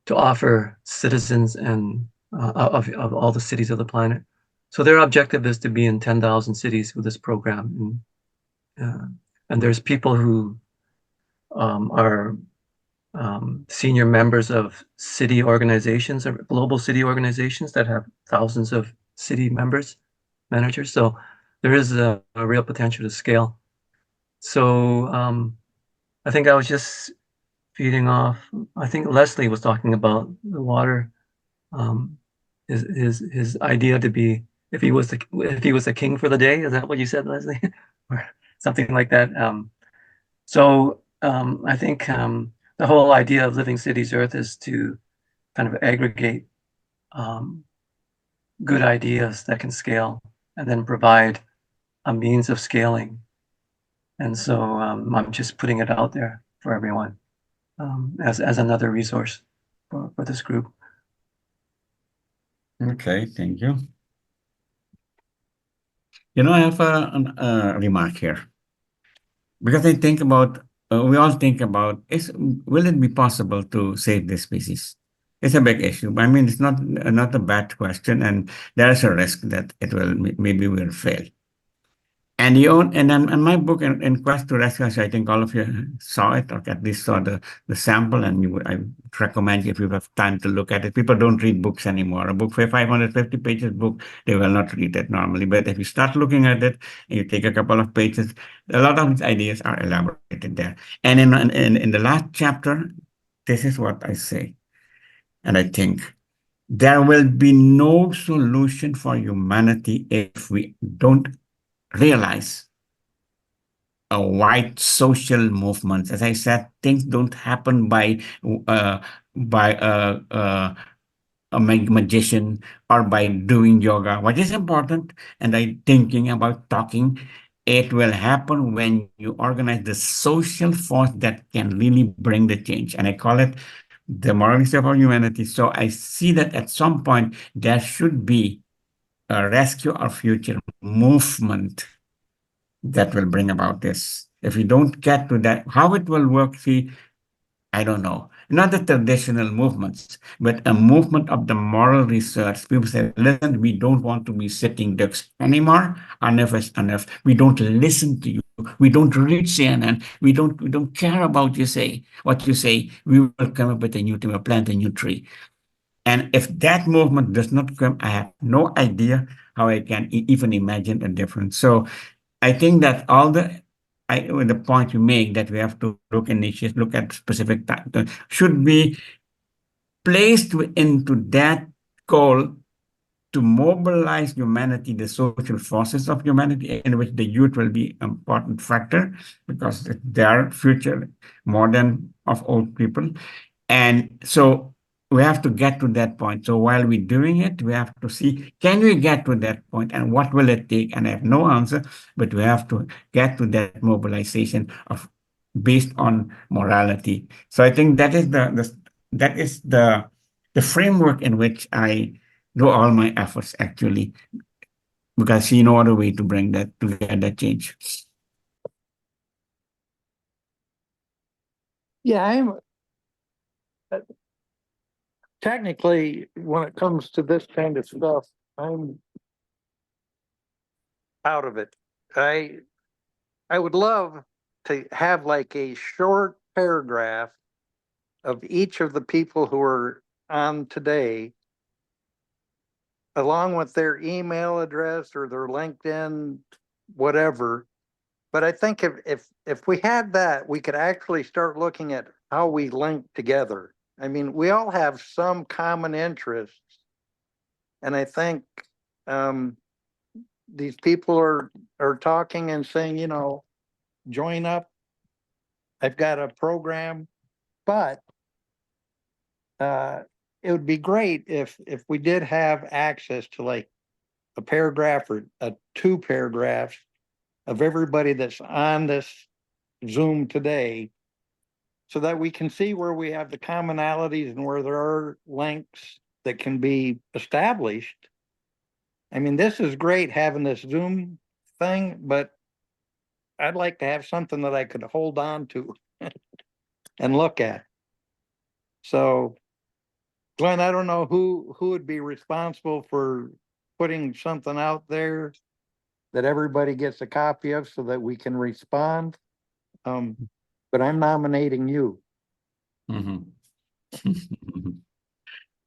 to offer citizens and of all the cities of the planet. So their objective is to be in 10,000 cities with this program. And there's people who are senior members of city organizations or global city organizations that have thousands of city members, managers. So there is a real potential to scale. So I think I was just feeding off. I think Leslie was talking about the water. His idea to be, if he was the king for the day, is that what you said, Leslie? Or something like that. So I think the whole idea of Living Cities Earth is to kind of aggregate good ideas that can scale and then provide a means of scaling. And so I'm just putting it out there for everyone as another resource for this group. Okay, thank you. I have a remark here. Because I think about, we all think about, will it be possible to save this species? It's a big issue. I mean, it's not a bad question, and there is a risk that maybe will fail. And my book, in Quest to Rescue, I think all of you saw it, or at least saw the sample, and I recommend you, if you have time to look at it. People don't read books anymore. A book for 550 pages book, they will not read it normally. But if you start looking at it, and you take a couple of pages, a lot of these ideas are elaborated there. And in the last chapter, this is what I say. And I think there will be no solution for humanity if we don't realize a wide social movements. As I said, things don't happen uh, by a magician or by doing yoga. What is important, and I thinking about talking, it will happen when you organize the social force that can really bring the change. And I call it the morality of our humanity. So I see that at some point there should be a rescue our future movement that will bring about this. If we don't get to that, how it will work, see, I don't know. Not the traditional movements, but a movement of the moral research. People say, listen, we don't want to be sitting ducks anymore. Enough is enough. We don't listen to you. We don't read CNN. We don't care about you say what you say. We will come up with a new thing, we'll plant a new tree. And if that movement does not come, I have no idea how I can even imagine a difference. So I think that the point you make that we have to look at niches, look at specific should be placed into that goal to mobilize humanity, the social forces of humanity, in which the youth will be an important factor because they are future more than of old people. And so we have to get to that point. So while we're doing it, we have to see, can we get to that point and what will it take? And I have no answer, but we have to get to that mobilization of based on morality. So I think that is the framework in which I do all my efforts actually, because I see no other way to bring that to get that change. Yeah, I'm technically, when it comes to this kind of stuff, I'm out of it. I would love to have like a short paragraph of each of the people who are on today, along with their email address or their LinkedIn, whatever. But I think if we had that, we could actually start looking at how we link together. I mean, we all have some common interests, and I think these people are talking and saying, join up. I've got a program, but it would be great if we did have access to like a paragraph or two paragraphs of everybody that's on this Zoom today, so that we can see where we have the commonalities and where there are links that can be established. I mean, this is great having this Zoom thing, but I'd like to have something that I could hold on to and look at. So, Glenn, I don't know who would be responsible for putting something out there that everybody gets a copy of so that we can respond. But I'm nominating you. Mhm.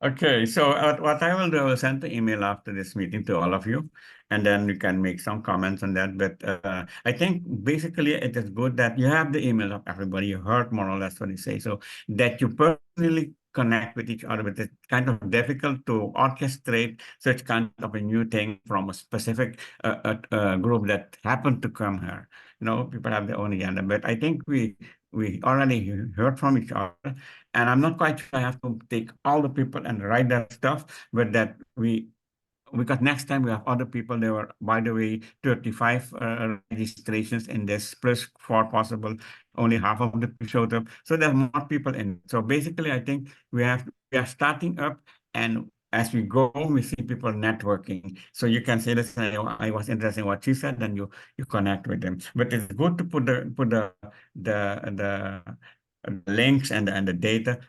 Okay, so what I will do, I will send the email after this meeting to all of you, and then you can make some comments on that. But I think basically it is good that you have the email of everybody. You heard more or less what they say, so that you personally connect with each other. But it's kind of difficult to orchestrate such kind of a new thing from a specific group that happened to come here. People have their own agenda, but I think we already heard from each other. And I'm not quite sure I have to take all the people and write that stuff, but that because next time we have other people. There were, by the way, 35 registrations in this, plus 4 possible. Only half of the people showed up. So there's more people in. So basically, I think we are starting up, and as we go, we see people networking. So you can say, listen, I was interested in what she said, and you connect with them. But it's good to put the links and the data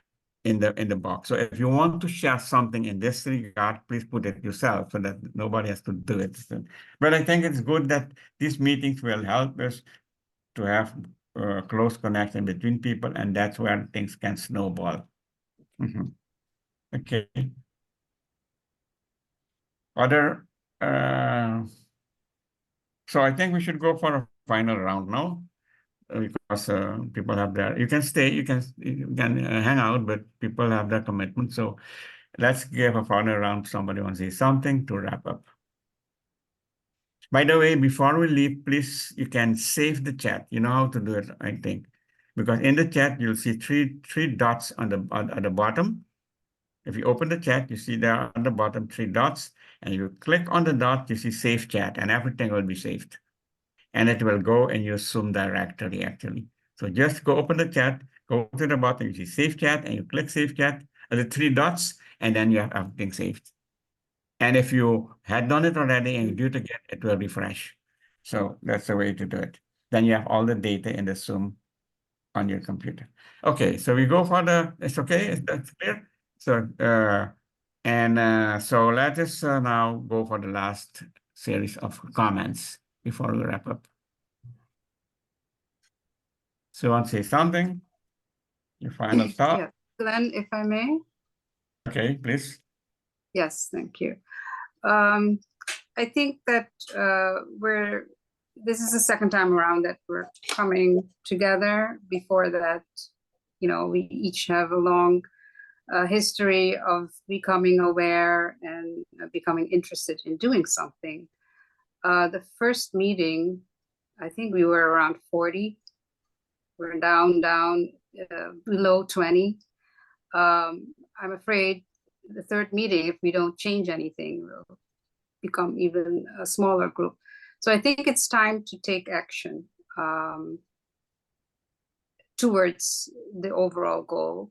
in the box. So if you want to share something in this regard, please put it yourself so that nobody has to do it. But I think it's good that these meetings will help us to have close connection between people, and that's where things can snowball. Okay. So I think we should go for a final round now. because people have their, you can stay, you can hang out, but people have their commitment. So let's give a final round. Somebody wants to say something to wrap up. By the way, before we leave, please, you can save the chat. You know how to do it, I think, because in the chat you'll see three dots on the at the bottom. If you open the chat, you see there on the bottom 3 dots, and you click on the dot, you see save chat, and everything will be saved. And it will go in your Zoom directory, actually. So just go open the chat, go to the bottom, you see save chat, and you click save chat, the 3 dots, and then you have everything saved. And if you had done it already and you do it again, it will refresh. So that's the way to do it. Then you have all the data in the Zoom on your computer. Okay, so we go for the, it's okay, that's clear? So, so let us now go for the last series of comments before we wrap up. So, want to say something? Your final thought? Yeah, Glenn, if I may. Okay, please. Yes, thank you. I think that this is the second time around that we're coming together. Before that, we each have a long history of becoming aware and becoming interested in doing something. The first meeting, I think we were around 40. We're down below 20. I'm afraid the third meeting, if we don't change anything, will become even a smaller group. So I think it's time to take action towards the overall goal.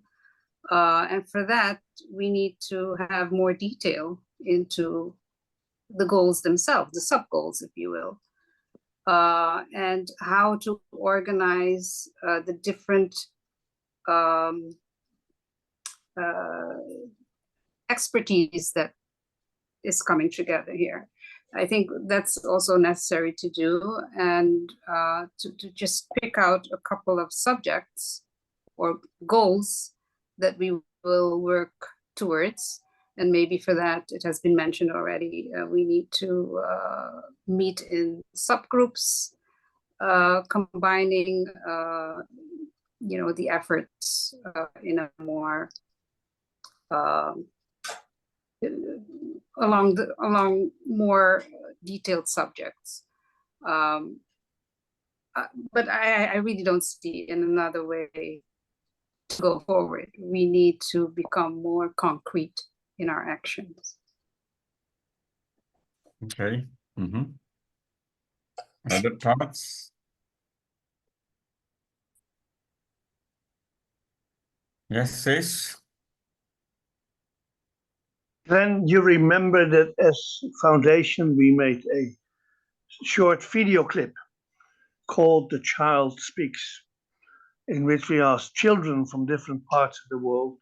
And for that, we need to have more detail into the goals themselves, the sub-goals, if you will, and how to organize the different expertise that is coming together here. I think that's also necessary to do, and to just pick out a couple of subjects or goals that we will work towards. And maybe for that, it has been mentioned already, we need to meet in subgroups, combining the efforts in a more along more detailed subjects. But I really don't see in another way to go forward. We need to become more concrete in our actions. Okay. Other thoughts? Yes, sis. Then you remember that as foundation, we made a short video clip called The Child Speaks, in which we asked children from different parts of the world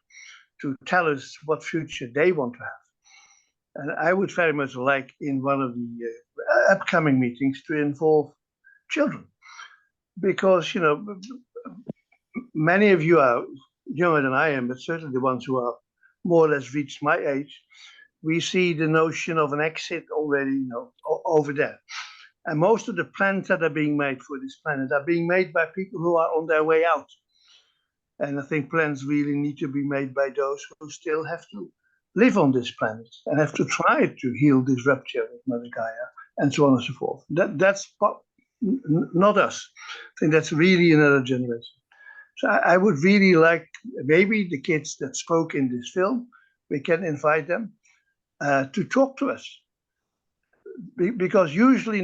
to tell us what future they want to have. And I would very much like in one of the upcoming meetings to involve children, because, many of you are younger than I am, but certainly the ones who are more or less reached my age, we see the notion of an exit already, over there. And most of the plans that are being made for this planet are being made by people who are on their way out. And I think plans really need to be made by those who still have to live on this planet and have to try to heal this rupture with Mother Gaia and so on and so forth. That's not us. I think that's really another generation. So I would really like, maybe the kids that spoke in this film, we can invite them to talk to us. Because usually,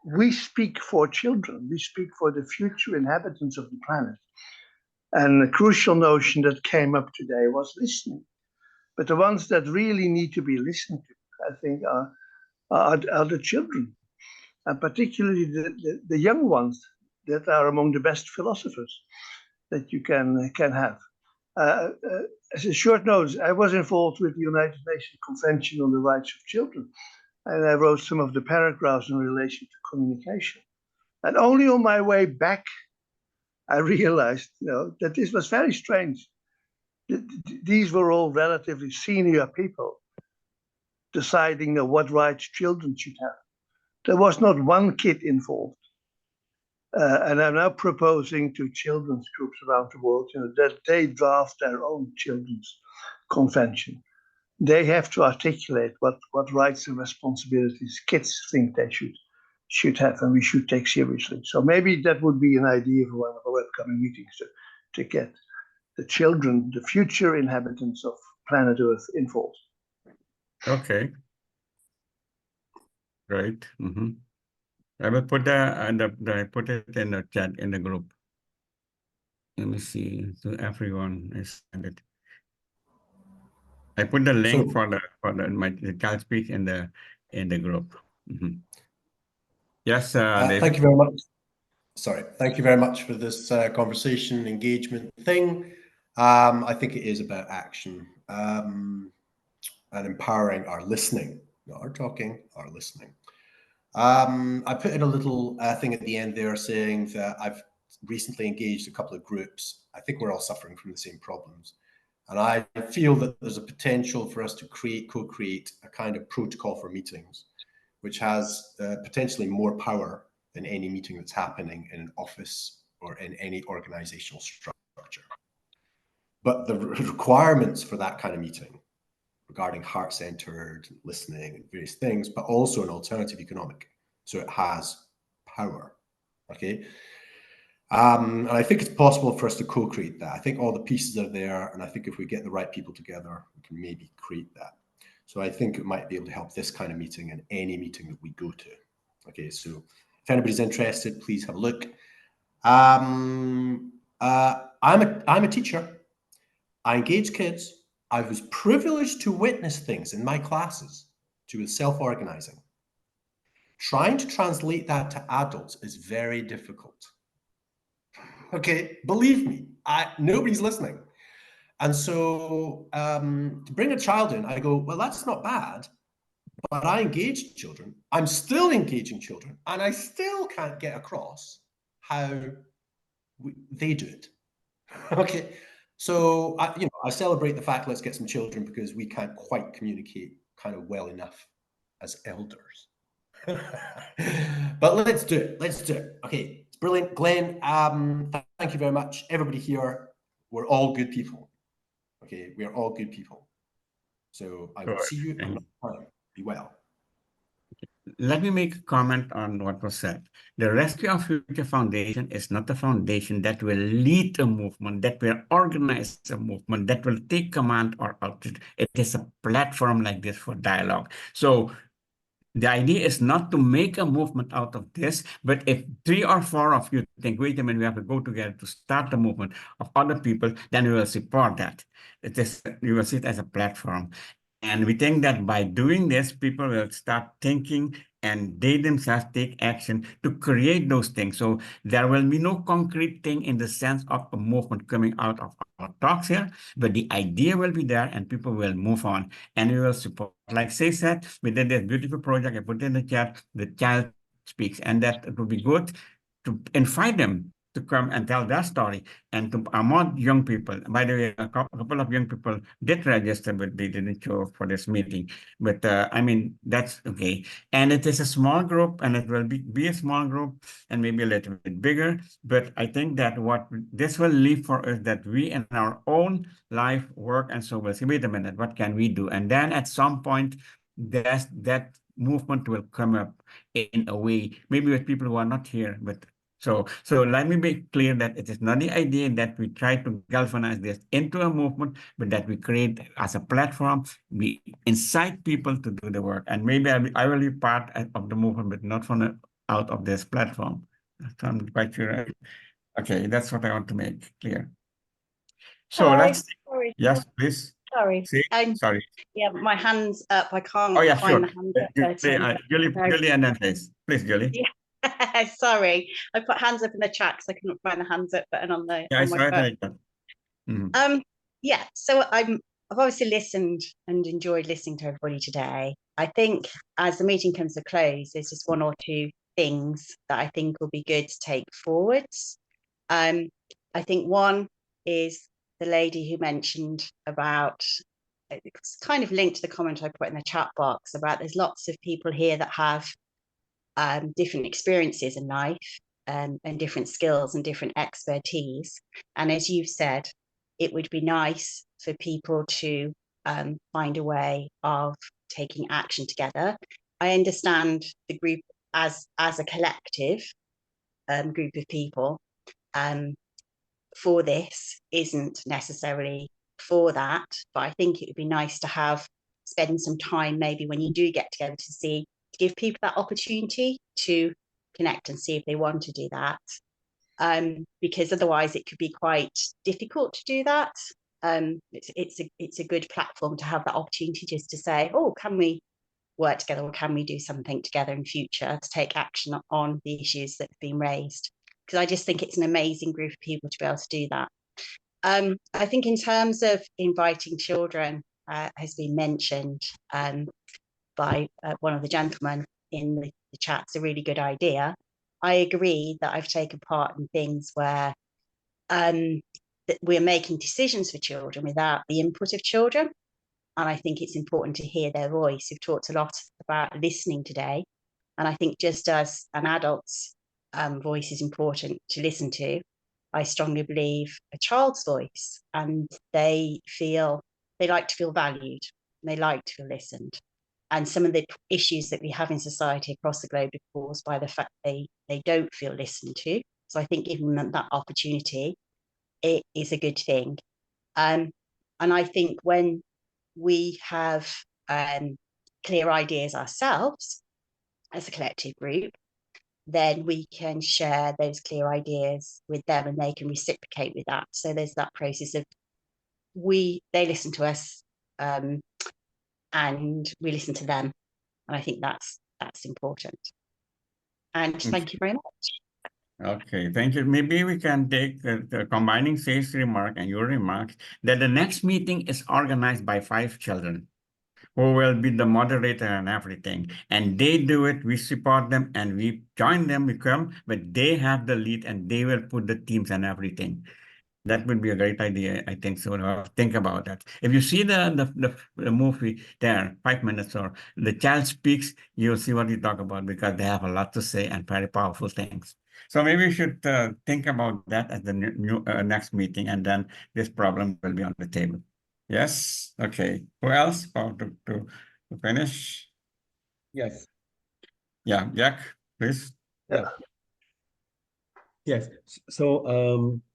we speak for children. We speak for the future inhabitants of the planet. And a crucial notion that came up today was listening. But the ones that really need to be listened to, I think, are the children, and particularly the young ones that are among the best philosophers that you can have. As a short note, I was involved with the United Nations Convention on the Rights of Children, and I wrote some of the paragraphs in relation to communication. And only on my way back, I realized that this was very strange. These were all relatively senior people deciding what rights children should have. There was not one kid involved And I'm now proposing to children's groups around the world, that they draft their own children's convention. They have to articulate what rights and responsibilities kids think they should have, and we should take seriously. So maybe that would be an idea for one of our upcoming meetings, to get the children, the future inhabitants of planet Earth, involved. Okay. Right. I will put put it in the chat in the group. Let me see. So everyone is sent it. I put the link for the child speak in the group. Yes, David. Thank you very much. Sorry, thank you very much for this conversation engagement thing. I think it is about action and empowering our listening, not our talking, our listening. I put in a little thing at the end there saying that I've recently engaged a couple of groups. I think we're all suffering from the same problems. And I feel that there's a potential for us to co-create a kind of protocol for meetings, which has potentially more power than any meeting that's happening in an office or in any organizational structure. But the requirements for that kind of meeting regarding heart-centered listening and various things, but also an alternative economic. So it has power, okay? And I think it's possible for us to co-create that. I think all the pieces are there, and I think if we get the right people together, we can maybe create that. So I think it might be able to help this kind of meeting and any meeting that we go to. Okay, so if anybody's interested, please have a look. I'm a teacher. I engage kids. I was privileged to witness things in my classes to self-organizing. Trying to translate that to adults is very difficult. Okay, believe me, nobody's listening. And so to bring a child in, I go, well, that's not bad, but I engage children. I'm still engaging children, and I still can't get across how they do it. Okay, so I celebrate the fact, let's get some children, because we can't quite communicate kind of well enough as elders. But let's do it. Let's do it. Okay, it's brilliant. Glenn, thank you very much. Everybody here, we're all good people. Okay, we are all good people. So I will see you another time. Be well. Let me make a comment on what was said. The Rescue of Future Foundation is not a foundation that will lead a movement, that will organize a movement, that will take command or altitude. It is a platform like this for dialogue. So the idea is not to make a movement out of this, but if 3 or 4 of you think, wait a minute, we have to go together to start a movement of other people, then we will support that. You will see it as a platform. And we think that by doing this, people will start thinking and they themselves take action to create those things. So there will be no concrete thing in the sense of a movement coming out of our talks here, but the idea will be there and people will move on and we will support. Like Say said, we did this beautiful project, I put in the chat, the child speaks, and that it would be good to invite them to come and tell their story and to more young people. By the way, a couple of young people did register, but they didn't show up for this meeting. But I mean, that's okay. And it is a small group and it will be a small group and maybe a little bit bigger. But I think that what this will leave for us that we in our own life work and so we'll say, wait a minute, what can we do? And then at some point, that movement will come up in a way, maybe with people who are not here, but so let me be clear that it is not the idea that we try to galvanize this into a movement, but that we create as a platform, we incite people to do the work. And maybe I will be part of the movement, but not out of this platform. I'm quite sure. Okay, that's what I want to make clear. So let's, sorry. yes, please. Sorry. See? Sorry. Yeah, my hand's up. I can't Oh yeah, find sure. the hand up button. Julie and then please. Please, Julie. Yeah. Sorry, I put hands up in the chat because I couldn't find the hands up button on my phone. Yeah, so I've obviously listened and enjoyed listening to everybody today. I think as the meeting comes to close, there's just 1 or 2 things that I think will be good to take forwards. I think one is the lady who mentioned about, it's kind of linked to the comment I put in the chat box about there's lots of people here that have different experiences in life, and different skills and different expertise. And as you've said, it would be nice for people to find a way of taking action together. I understand the group as a collective group of people for this isn't necessarily for that, but I think it would be nice to spend some time maybe when you do get together to give people that opportunity to connect and see if they want to do that. Because otherwise it could be quite difficult to do that. It's a good platform to have that opportunity just to say, oh, can we work together, or can we do something together in future to take action on the issues that have been raised? Because I just think it's an amazing group of people to be able to do that. I think in terms of inviting children, has been mentioned by one of the gentlemen in the chat. It's a really good idea. I agree that I've taken part in things where that we're making decisions for children without the input of children. And I think it's important to hear their voice. We've talked a lot about listening today. And I think just as an adult's voice is important to listen to, I strongly believe a child's voice, and they like to feel valued, and they like to feel listened. And some of the issues that we have in society across the globe are caused by the fact they don't feel listened to. So I think giving them that opportunity, it is a good thing. And I think when we have clear ideas ourselves as a collective group, then we can share those clear ideas with them and they can reciprocate with that. So there's that process of they listen to us and we listen to them. And I think that's important. And thank you very much. Okay, thank you. Maybe we can take the combining Say's remark and your remarks that the next meeting is organized by 5 children who will be the moderator and everything. And they do it, we support them and we join them, we come, but they have the lead and they will put the teams and everything. That would be a great idea, I think so. Think about that. If you see the movie there, 5 minutes or the child speaks, you'll see what we talk about because they have a lot to say and very powerful things. So maybe we should think about that at the next meeting, and then this problem will be on the table. Yes. Okay. Who else to finish? Yes. Yeah, Jack, please. Yeah. Yes. So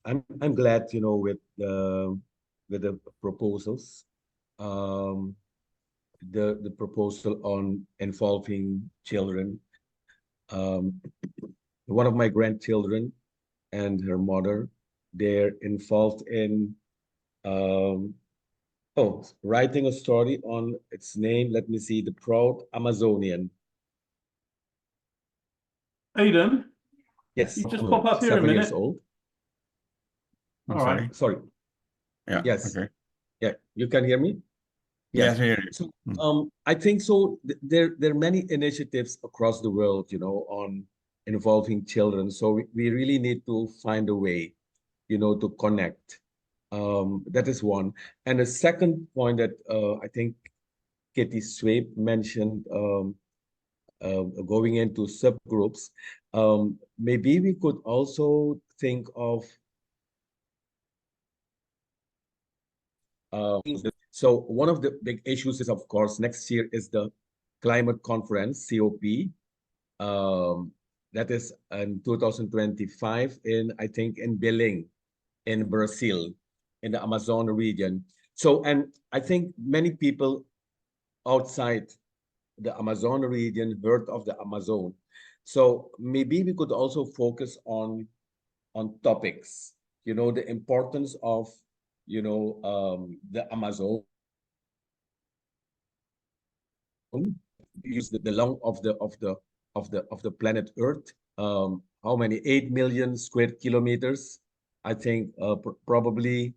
I'm glad, with the proposals, the proposal on involving children. One of my grandchildren and her mother, they're involved in writing a story on its name. Let me see, The Proud Amazonian. Aidan? Yes. You just pop up here a 7 minute. years old. I'm All sorry. right. Sorry. Yeah. Yes. Okay. Yeah. You can hear me? Yes, I hear you. So, I think so. There are many initiatives across the world, on involving children. So we really need to find a way, to connect. That is one. And the second point that I think Kitty Swape mentioned, going into subgroups, maybe we could also think of so one of the big issues is, of course, next year is the climate conference, COP. That is in 2025 I think in Belém, in Brazil, in the Amazon region. So, and I think many people outside the Amazon region heard of the Amazon. So maybe we could also focus on topics, the importance of, the Amazon, use the lung of the planet Earth. How many? 8 million square kilometers. I think probably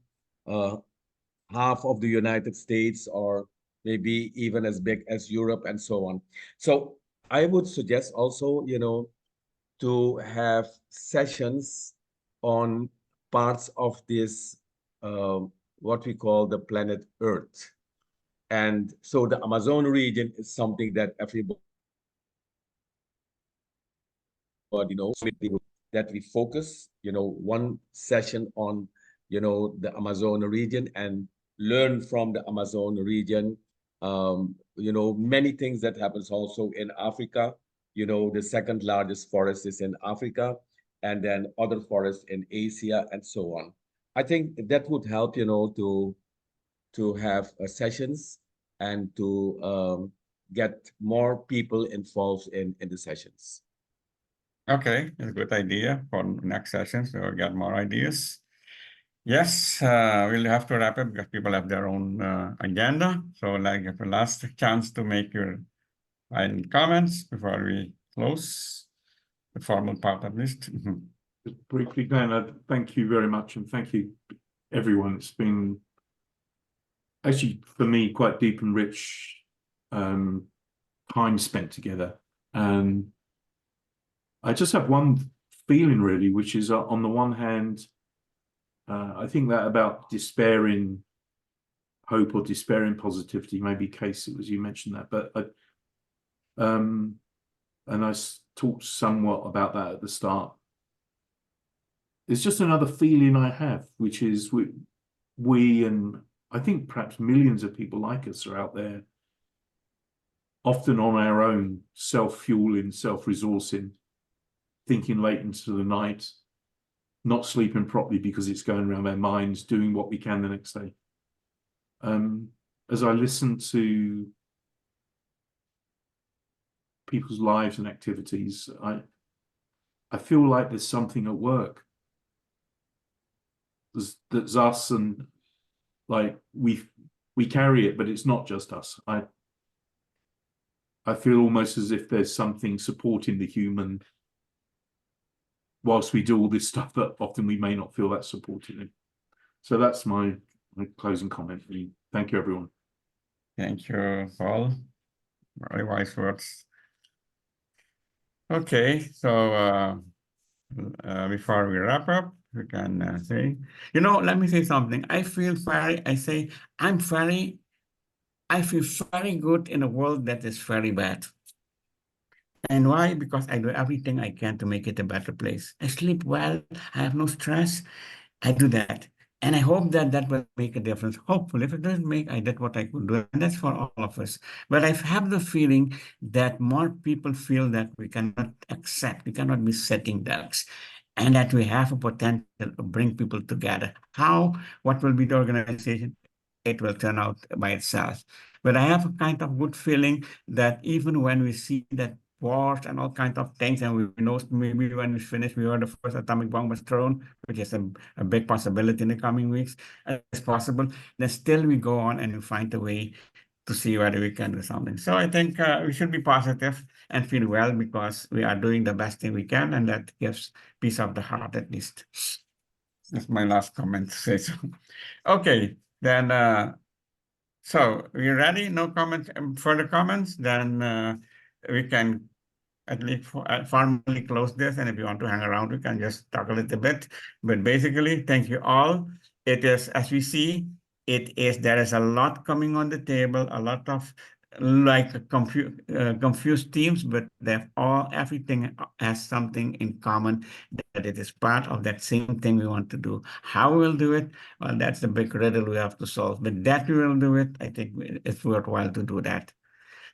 half of the United States, or maybe even as big as Europe and so on. So I would suggest also, to have sessions on parts of this, what we call the planet Earth. And so the Amazon region is something that everybody knows. that we focus, one session on, the Amazon region and learn from the Amazon region. Many things that happens also in Africa. The second largest forest is in Africa, and then other forests in Asia and so on. I think that would help, to have sessions and to get more people involved in the sessions. Okay, it's a good idea for next session, so we'll get more ideas. Yes, we'll have to wrap up because people have their own agenda. So like if a last chance to make your final comments before we close the formal part of this. Just briefly, Dan, thank you very much, and thank you, everyone. It's been actually, for me, quite deep and rich time spent together. And I just have one feeling, really, which is on the one hand, I think that about despairing hope or despairing positivity, maybe Case, it was you mentioned that, but and I talked somewhat about that at the start. It's just another feeling I have, which is we and I think perhaps millions of people like us are out there, often on our own, self-fueling, self-resourcing, thinking late into the night, not sleeping properly because it's going around our minds, doing what we can the next day. As I listen to people's lives and activities, I feel like there's something at work. That's us, and like we carry it, but it's not just us. I feel almost as if there's something supporting the human whilst we do all this stuff that often we may not feel that supported in. So that's my closing comment. Thank you, everyone. Thank you, Paul. Very wise words. Okay, so before we wrap up, we can say, let me say something. I feel very good in a world that is very bad. And why? Because I do everything I can to make it a better place. I sleep well, I have no stress, I do that. And I hope that that will make a difference. Hopefully, if it doesn't make, I did what I could do. And that's for all of us. But I have the feeling that more people feel that we cannot accept, we cannot be setting ducks, and that we have a potential to bring people together. How? What will be the organization? It will turn out by itself. But I have a kind of good feeling that even when we see that wars and all kinds of things, and we know maybe when we finish, we heard the first atomic bomb was thrown, which is a big possibility in the coming weeks. It's possible. Then still we go on and we find a way to see whether we can do something. So I think we should be positive and feel well because we are doing the best thing we can, and that gives peace of the heart at least. That's my last comment to say so. Okay, then so we're ready? No comments, further comments? Then we can at least formally close this. And if you want to hang around, we can just talk a little bit. But basically, thank you all. It is, as we see, there is a lot coming on the table, a lot of like confused teams, but everything has something in common, that it is part of that same thing we want to do. How we'll do it, well, that's the big riddle we have to solve. But that we will do it, I think it's worthwhile to do that.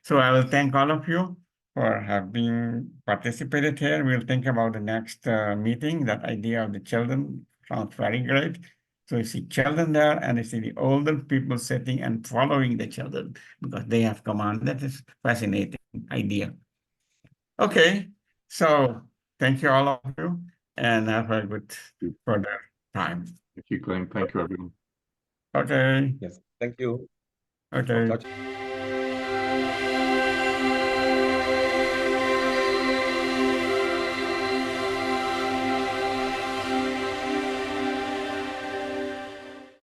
So I will thank all of you for having participated here. We'll think about the next meeting. That idea of the children sounds very great. So you see children there, and you see the older people sitting and following the children because they have command. That is fascinating idea. Okay, so thank you all of you, and have a good further time. Thank you, Glenn. Thank you, everyone. Okay. Yes, thank you. Okay.